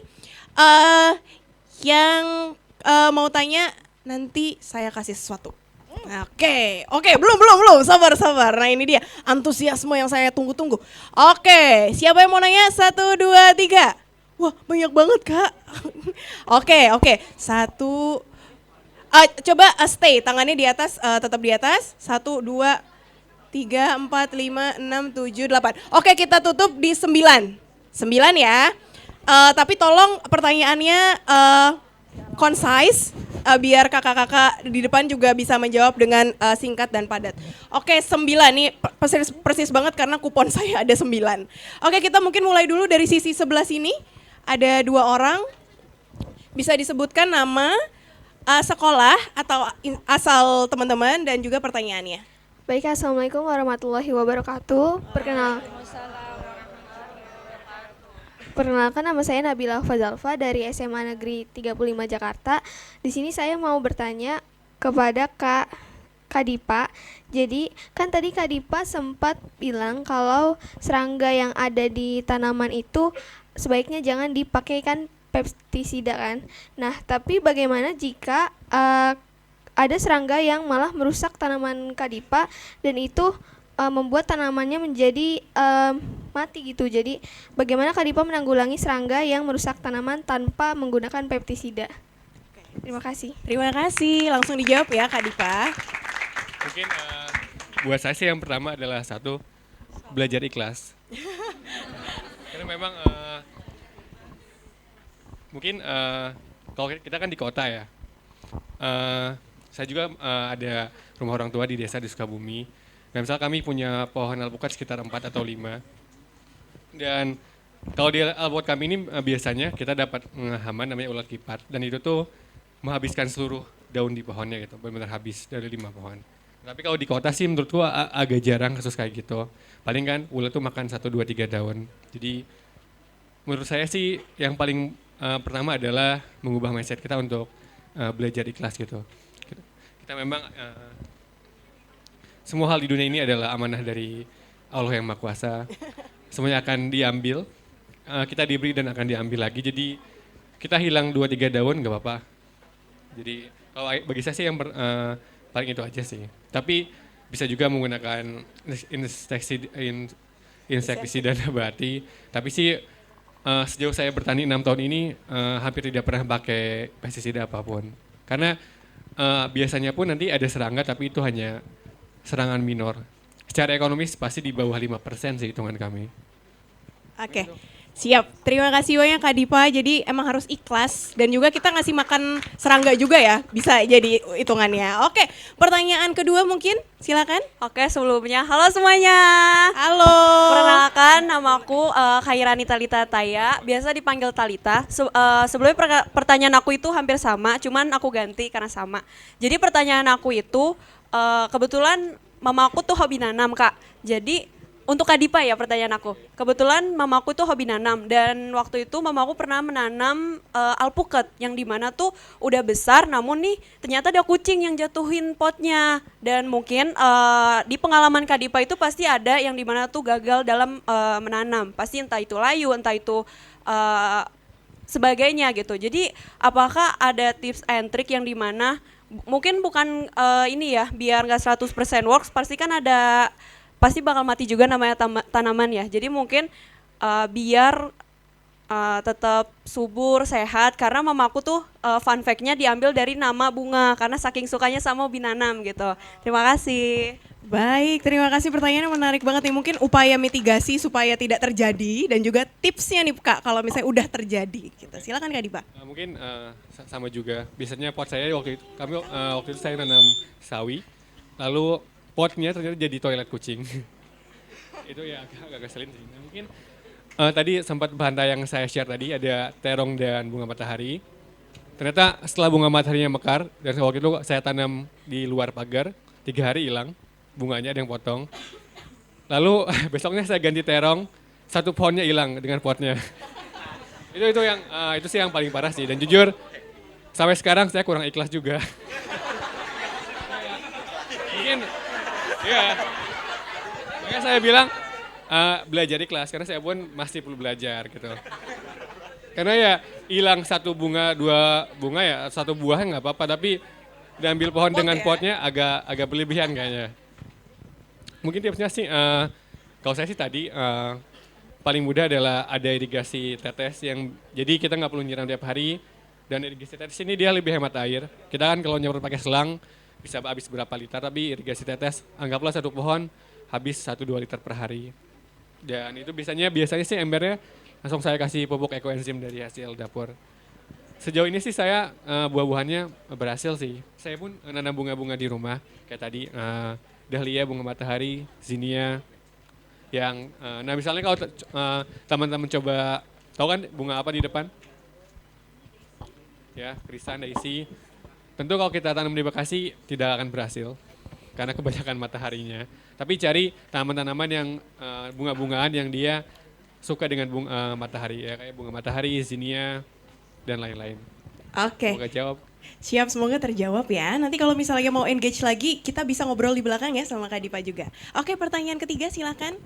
Yang mau tanya, nanti saya kasih sesuatu. Oke, belum, sabar. Nah ini dia, antusiasme yang saya tunggu-tunggu. Oke, siapa yang mau nanya? 1, 2, 3. Wah, banyak banget Kak. Oke, 1. Coba stay, tangannya di atas, tetap di atas. 1, 2, 3, 4, 5, 6, 7, 8. Oke, kita tutup di 9. 9 ya. Tapi tolong pertanyaannya concise, biar kakak-kakak di depan juga bisa menjawab dengan singkat dan padat. Oke, 9 nih persis banget karena kupon saya ada 9. Oke, kita mungkin mulai dulu dari sisi sebelah sini. Ada 2 orang, bisa disebutkan nama, sekolah atau asal teman-teman dan juga pertanyaannya. Baik, Assalamualaikum warahmatullahi wabarakatuh. Perkenalkan, nama saya Nabila Fazalfa dari SMA Negeri 35 Jakarta. Di sini saya mau bertanya kepada Kak Dipa. Jadi kan tadi Kak Dipa sempat bilang kalau serangga yang ada di tanaman itu sebaiknya jangan dipakaikan pestisida kan. Nah, tapi bagaimana jika ada serangga yang malah merusak tanaman Kak Dipa dan itu membuat tanamannya menjadi mati gitu. Jadi bagaimana Kak Dipa menanggulangi serangga yang merusak tanaman tanpa menggunakan pestisida? Terima kasih. Terima kasih, langsung dijawab ya Kak Dipa. Mungkin buat saya sih yang pertama adalah satu, belajar ikhlas. Karena memang mungkin kalau kita kan di kota ya, saya juga ada rumah orang tua di desa di Sukabumi. Dan misal kami punya pohon alpukat sekitar 4 atau 5. Dan kalau di alpukat kami ini biasanya kita dapat hama namanya ulat kipat. Dan itu tuh menghabiskan seluruh daun di pohonnya gitu, benar-benar habis dari 5 pohon. Tapi kalau di kota sih menurutku agak jarang kasus kayak gitu. Paling kan ulat tuh makan 1, 2, 3 daun. Jadi menurut saya sih yang paling pertama adalah mengubah mindset kita untuk belajar ikhlas gitu. Kita memang semua hal di dunia ini adalah amanah dari Allah yang Maha Kuasa. Semuanya akan diambil, kita diberi dan akan diambil lagi. Jadi kita hilang 2-3 daun nggak apa-apa. Jadi kalau bagi saya sih yang paling itu aja sih. Tapi bisa juga menggunakan insektisida nabati. Tapi sih sejauh saya bertani 6 tahun ini hampir tidak pernah pakai pestisida apapun. Karena biasanya pun nanti ada serangga tapi itu hanya serangan minor. Secara ekonomis pasti di bawah 5% sih hitungan kami. Oke, siap. Terima kasih banyak Kak Dipa. Jadi emang harus ikhlas dan juga kita ngasih makan serangga juga ya, bisa jadi hitungannya. Oke, pertanyaan kedua mungkin, silakan. Oke, sebelumnya halo semuanya. Halo. Perkenalkan, namaku Khairani Talita Taya, biasa dipanggil Talita. Sebelumnya pertanyaan aku itu hampir sama, cuman aku ganti karena sama. Jadi pertanyaan aku itu kebetulan mama aku tuh hobi nanam Kak. Jadi untuk Kak Dipa ya pertanyaan aku. Kebetulan mama aku tuh hobi nanam dan waktu itu mama aku pernah menanam alpukat yang dimana tuh udah besar namun nih ternyata ada kucing yang jatuhin potnya. Dan mungkin di pengalaman Kak Dipa itu pasti ada yang dimana tuh gagal dalam menanam. Pasti entah itu layu, entah itu sebagainya gitu. Jadi apakah ada tips and trick yang dimana mungkin bukan ini ya biar nggak 100% works, pasti kan pasti bakal mati juga namanya tanaman ya. Jadi mungkin biar tetap subur, sehat, karena mamaku tuh fun fact-nya diambil dari nama bunga karena saking sukanya sama hobi nanam gitu. Terima kasih. Baik, terima kasih, pertanyaannya menarik banget nih. Mungkin upaya mitigasi supaya tidak terjadi dan juga tipsnya nih Kak kalau misalnya udah terjadi gitu. Silakan Kak Dipa. Mungkin sama juga. Biasanya pot saya waktu itu saya nanam sawi, lalu potnya ternyata jadi toilet kucing. Itu ya agak keselin sih. Mungkin tadi sempat bahan yang saya share tadi ada terong dan bunga matahari. Ternyata setelah bunga mataharinya mekar dan waktu itu saya tanam di luar pagar, 3 hari hilang. Bunganya ada yang potong. Lalu besoknya saya ganti terong, 1 pohonnya hilang dengan potnya. itu sih yang paling parah sih. Dan jujur sampai sekarang saya kurang ikhlas juga. Mungkin ya. Makanya saya bilang belajar ikhlas karena saya pun masih perlu belajar gitu. Karena ya hilang 1 bunga, 2 bunga ya 1 buah nggak apa-apa, tapi diambil pohon dengan potnya agak berlebihan kayaknya. Mungkin tipsnya sih, kalau saya sih tadi paling mudah adalah ada irigasi tetes yang jadi kita nggak perlu nyiram tiap hari, dan irigasi tetes ini dia lebih hemat air. Kita kan kalau nyemprot pakai selang bisa habis berapa liter, tapi irigasi tetes anggaplah 1 pohon habis 1-2 liter per hari. Dan itu biasanya sih embernya langsung saya kasih pupuk ekoenzim dari hasil dapur. Sejauh ini sih saya buah-buahannya berhasil sih. Saya pun nanam bunga-bunga di rumah kayak tadi. Dahlia, bunga matahari, zinnia, yang nah misalnya kalau teman-teman coba Tahu kan bunga apa di depan? Ya, Krisan, Daisy. Tentu kalau kita tanam di Bekasi tidak akan berhasil karena kebanyakan mataharinya. Tapi cari tanaman-tanaman yang bunga-bungaan yang dia suka dengan bunga matahari ya, kayak bunga matahari, zinnia dan lain-lain. Oke. Semoga jawab. Siap, semoga terjawab ya. Nanti kalau misalnya mau engage lagi, kita bisa ngobrol di belakang ya sama Kak Dipa juga. Oke, pertanyaan ketiga silakan.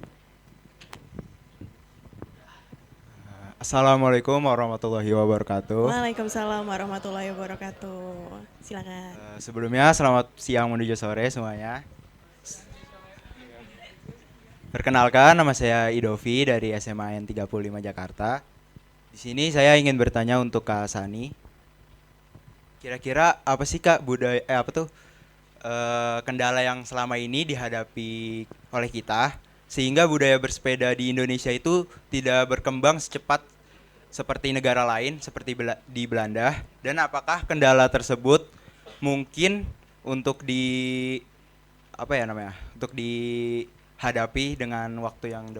Assalamualaikum warahmatullahi wabarakatuh. Waalaikumsalam warahmatullahi wabarakatuh. Silakan. Sebelumnya selamat siang menuju sore semuanya. Perkenalkan, nama saya Idovi dari SMA N35 Jakarta. Di sini saya ingin bertanya untuk Kak Sani. Kira-kira apa sih Kak kendala yang selama ini dihadapi oleh kita sehingga budaya bersepeda di Indonesia itu tidak berkembang secepat seperti negara lain seperti di Belanda, dan apakah kendala tersebut mungkin untuk untuk dihadapi dengan waktu yang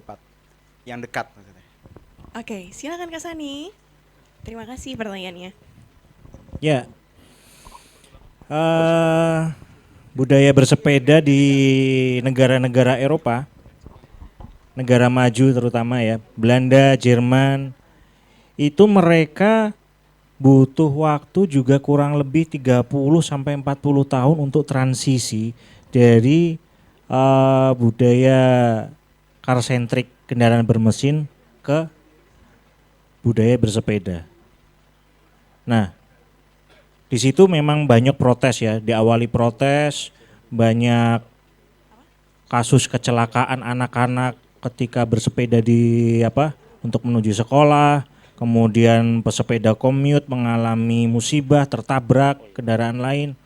dekat maksudnya. Oke, silakan Kak Sani. Terima kasih pertanyaannya. Ya, budaya bersepeda di negara-negara Eropa, negara maju terutama ya, Belanda, Jerman, itu mereka butuh waktu juga kurang lebih 30 sampai 40 tahun untuk transisi dari budaya car centric, kendaraan bermesin, ke budaya bersepeda. Nah, di situ memang banyak protes ya, diawali protes, banyak kasus kecelakaan anak-anak ketika bersepeda untuk menuju sekolah, kemudian pesepeda kommute mengalami musibah, tertabrak kendaraan lain.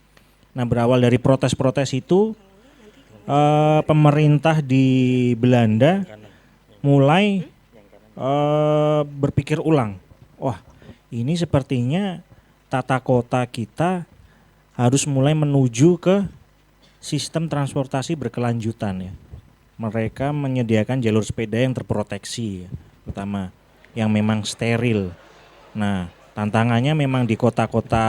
Nah, berawal dari protes-protes itu, pemerintah di Belanda mulai berpikir ulang. Wah, ini sepertinya tata kota kita harus mulai menuju ke sistem transportasi berkelanjutan ya. Mereka menyediakan jalur sepeda yang terproteksi ya, pertama, yang memang steril. Nah, tantangannya memang di kota-kota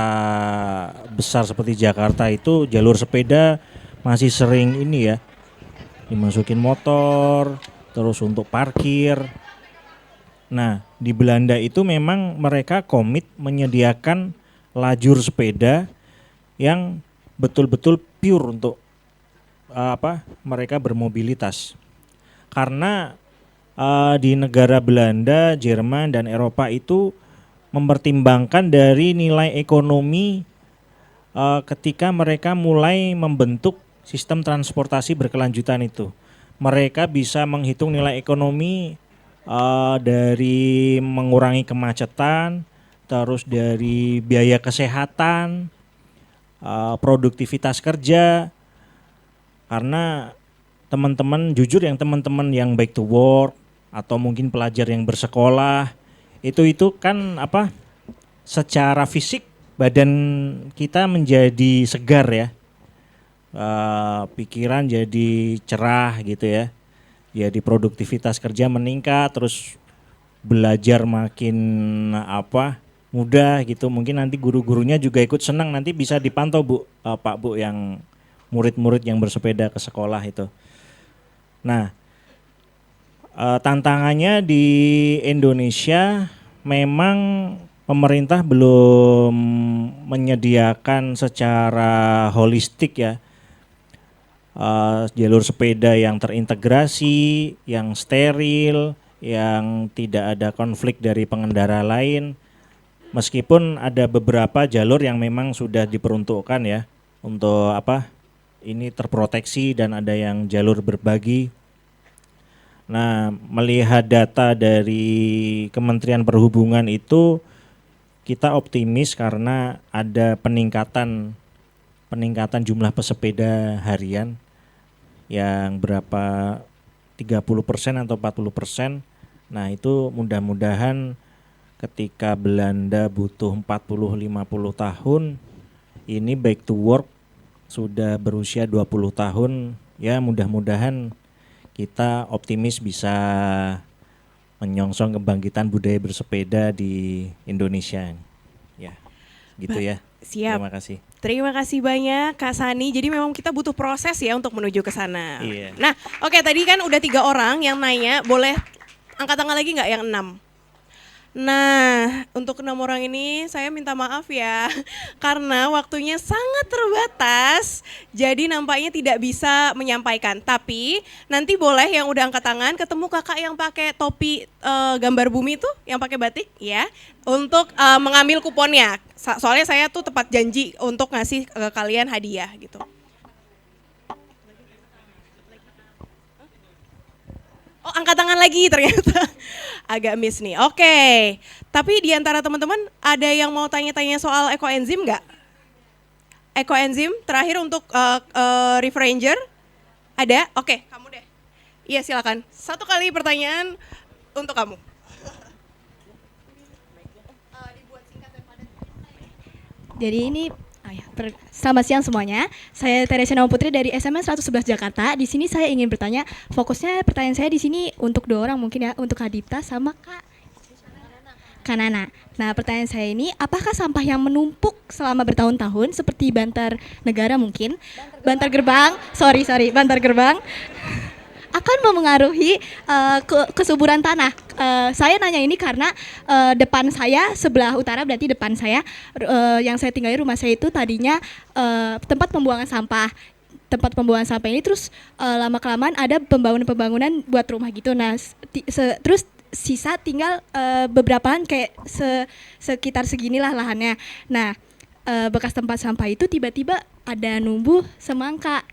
besar seperti Jakarta itu jalur sepeda masih sering dimasukin motor, terus untuk parkir. Nah, di Belanda itu memang mereka komit menyediakan lajur sepeda yang betul-betul pure untuk mereka bermobilitas. Karena di negara Belanda, Jerman, dan Eropa itu mempertimbangkan dari nilai ekonomi ketika mereka mulai membentuk sistem transportasi berkelanjutan itu. Mereka bisa menghitung nilai ekonomi dari mengurangi kemacetan, terus dari biaya kesehatan, produktivitas kerja. Karena teman-teman yang back to work atau mungkin pelajar yang bersekolah itu kan secara fisik badan kita menjadi segar ya, pikiran jadi cerah gitu ya, jadi produktivitas kerja meningkat, terus belajar makin mudah gitu. Mungkin nanti guru-gurunya juga ikut senang, nanti bisa dipantau Pak Bu yang murid-murid yang bersepeda ke sekolah itu. Nah, tantangannya di Indonesia memang pemerintah belum menyediakan secara holistik ya jalur sepeda yang terintegrasi, yang steril, yang tidak ada konflik dari pengendara lain. Meskipun ada beberapa jalur yang memang sudah diperuntukkan ya untuk ini terproteksi, dan ada yang jalur berbagi. Nah, melihat data dari Kementerian Perhubungan itu, kita optimis karena ada peningkatan jumlah pesepeda harian yang berapa 30% atau 40%. Nah, itu mudah-mudahan ketika Belanda butuh 40-50 tahun, ini back to work sudah berusia 20 tahun, ya mudah-mudahan kita optimis bisa menyongsong kebangkitan budaya bersepeda di Indonesia. Ya, gitu ya. Siap. Terima kasih. Terima kasih banyak Kak Sani. Jadi memang kita butuh proses ya untuk menuju ke sana. Iya. Nah, oke, tadi kan udah 3 orang yang nanya, boleh angkat tangan lagi nggak yang 6? Nah, untuk 6 orang ini saya minta maaf ya, karena waktunya sangat terbatas, jadi nampaknya tidak bisa menyampaikan. Tapi nanti boleh yang udah angkat tangan, ketemu kakak yang pakai topi gambar bumi tuh, yang pakai batik ya, untuk mengambil kuponnya. Soalnya saya tuh tepat janji untuk ngasih ke kalian hadiah gitu. Oh, angkat tangan lagi ternyata. Agak miss nih. Oke. Tapi di antara teman-teman ada yang mau tanya-tanya soal ekoenzim nggak? Ekoenzim terakhir untuk Refranger. Ada? Oke, kamu deh. Iya, silakan. 1 kali pertanyaan untuk kamu. Jadi ini selamat siang semuanya. Saya Teresia Nama Putri dari SMN 111 Jakarta. Di sini saya ingin bertanya, fokusnya pertanyaan saya di sini untuk 2 orang mungkin ya, untuk Kak Dipta sama Kak Nana. Nah, pertanyaan saya ini, apakah sampah yang menumpuk selama bertahun-tahun seperti Bantar Negara mungkin, Bantar Gerbang akan memengaruhi kesuburan tanah. Saya nanya ini karena depan saya, sebelah utara berarti depan saya, yang saya tinggali rumah saya itu tadinya tempat pembuangan sampah. Tempat pembuangan sampah ini terus lama-kelamaan ada pembangunan buat rumah gitu. Nah, terus sisa tinggal beberapaan kayak sekitar seginilah lahannya. Nah, bekas tempat sampah itu tiba-tiba ada numbuh semangka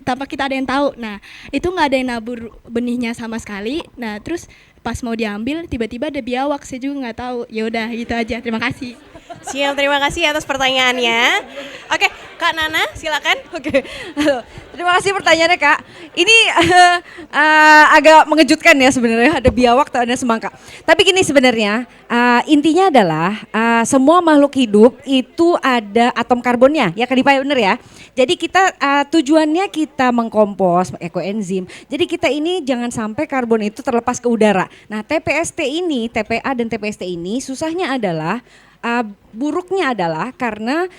tanpa kita ada yang tahu. Nah, itu nggak ada yang nabur benihnya sama sekali. Nah, terus pas mau diambil tiba-tiba ada biawak, saya juga nggak tahu. Ya udah gitu aja. Terima kasih. Siap, terima kasih atas pertanyaannya. Oke, Kak Nana, silakan. Oke, terima kasih pertanyaannya Kak. Ini agak mengejutkan ya sebenarnya, ada biawak atau ada semangka. Tapi gini sebenarnya, intinya adalah semua makhluk hidup itu ada atom karbonnya, ya Kak Dipa, bener ya. Jadi kita tujuannya kita mengkompos, ekoenzim. Jadi kita ini jangan sampai karbon itu terlepas ke udara. Nah, TPST ini, TPA dan TPST ini susahnya adalah buruknya adalah karena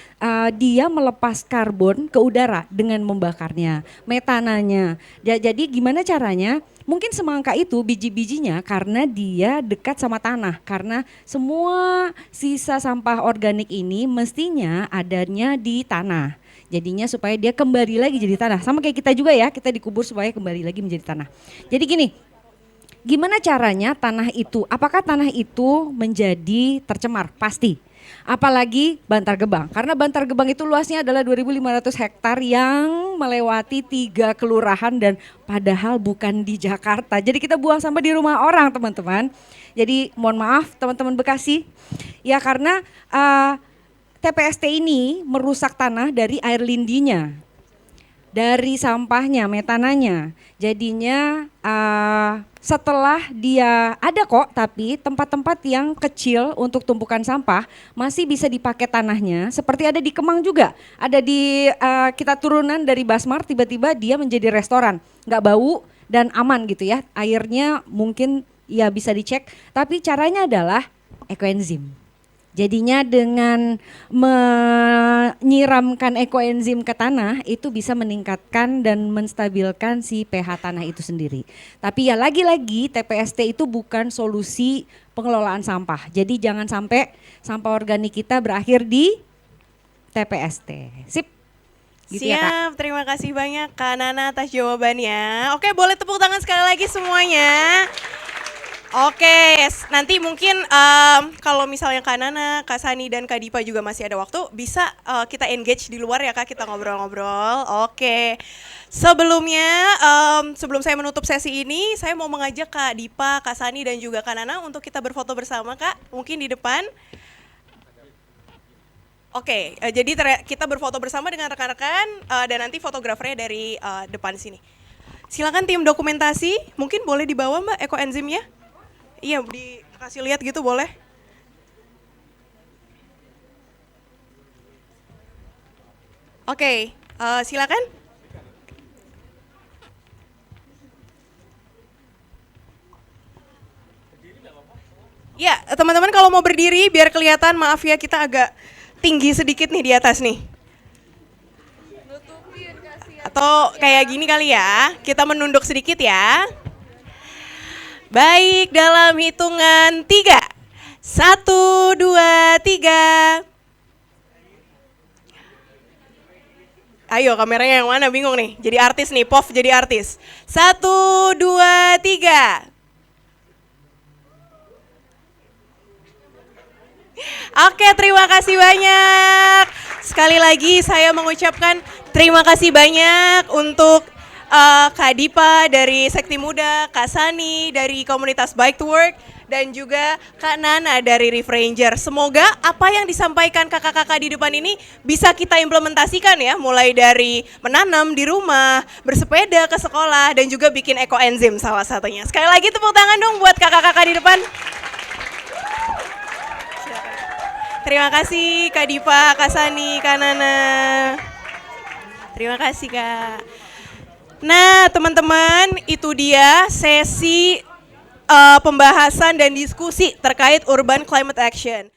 dia melepas karbon ke udara dengan membakarnya, metananya. Jadi gimana caranya? Mungkin semangka itu biji-bijinya karena dia dekat sama tanah, karena semua sisa sampah organik ini mestinya adanya di tanah. Jadinya supaya dia kembali lagi jadi tanah. Sama kayak kita juga ya, kita dikubur supaya kembali lagi menjadi tanah. Jadi gini, gimana caranya tanah itu, apakah tanah itu menjadi tercemar? Pasti. Apalagi Bantar Gebang, karena Bantar Gebang itu luasnya adalah 2.500 hektar yang melewati 3 kelurahan dan padahal bukan di Jakarta. Jadi kita buang sampah di rumah orang teman-teman. Jadi mohon maaf teman-teman Bekasi, ya karena TPST ini merusak tanah dari air lindinya, dari sampahnya, metananya. Jadinya setelah dia ada kok, tapi tempat-tempat yang kecil untuk tumpukan sampah masih bisa dipakai tanahnya. Seperti ada di Kemang juga, ada di kita turunan dari Basmar, tiba-tiba dia menjadi restoran, nggak bau dan aman gitu ya. Airnya mungkin ya bisa dicek, tapi caranya adalah ekoenzim. Jadinya dengan menyiramkan ekoenzim ke tanah itu bisa meningkatkan dan menstabilkan si pH tanah itu sendiri. Tapi ya lagi-lagi TPST itu bukan solusi pengelolaan sampah. Jadi jangan sampai sampah organik kita berakhir di TPST. Sip. Gitu Siap, ya, Kak. terima kasih banyak Kak Nana atas jawabannya. Oke, boleh tepuk tangan sekali lagi semuanya. Oke, nanti mungkin kalau misalnya Kak Nana, Kak Sani, dan Kak Dipa juga masih ada waktu, bisa kita engage di luar ya Kak, kita ngobrol-ngobrol. Oke, sebelumnya, sebelum saya menutup sesi ini, saya mau mengajak Kak Dipa, Kak Sani, dan juga Kak Nana untuk kita berfoto bersama Kak, mungkin di depan. Oke, jadi kita berfoto bersama dengan rekan-rekan dan nanti fotografernya dari depan sini. Silakan tim dokumentasi, mungkin boleh dibawa Mbak ekoenzimnya? Iya, dikasih lihat gitu boleh. Oke, silakan. Ya, teman-teman kalau mau berdiri biar kelihatan, maaf ya kita agak tinggi sedikit nih di atas nih. Atau kayak gini kali ya, kita menunduk sedikit ya. Baik, dalam hitungan 3. 1, 2, 3. Ayo kameranya yang mana, bingung nih. Jadi artis nih, POV jadi artis. 1, 2, 3. Oke, terima kasih banyak. Sekali lagi saya mengucapkan terima kasih banyak untuk Kak Dipa dari Sekti Muda, Kak Sani dari komunitas Bike to Work, dan juga Kak Nana dari Reef Ranger. Semoga apa yang disampaikan kakak-kakak di depan ini bisa kita implementasikan ya, mulai dari menanam di rumah, bersepeda ke sekolah, dan juga bikin ekoenzim salah satunya. Sekali lagi tepuk tangan dong buat kakak-kakak di depan. Terima kasih Kak Dipa, Kak Sani, Kak Nana. Terima kasih Kak. Nah teman-teman, itu dia sesi pembahasan dan diskusi terkait Urban Climate Action.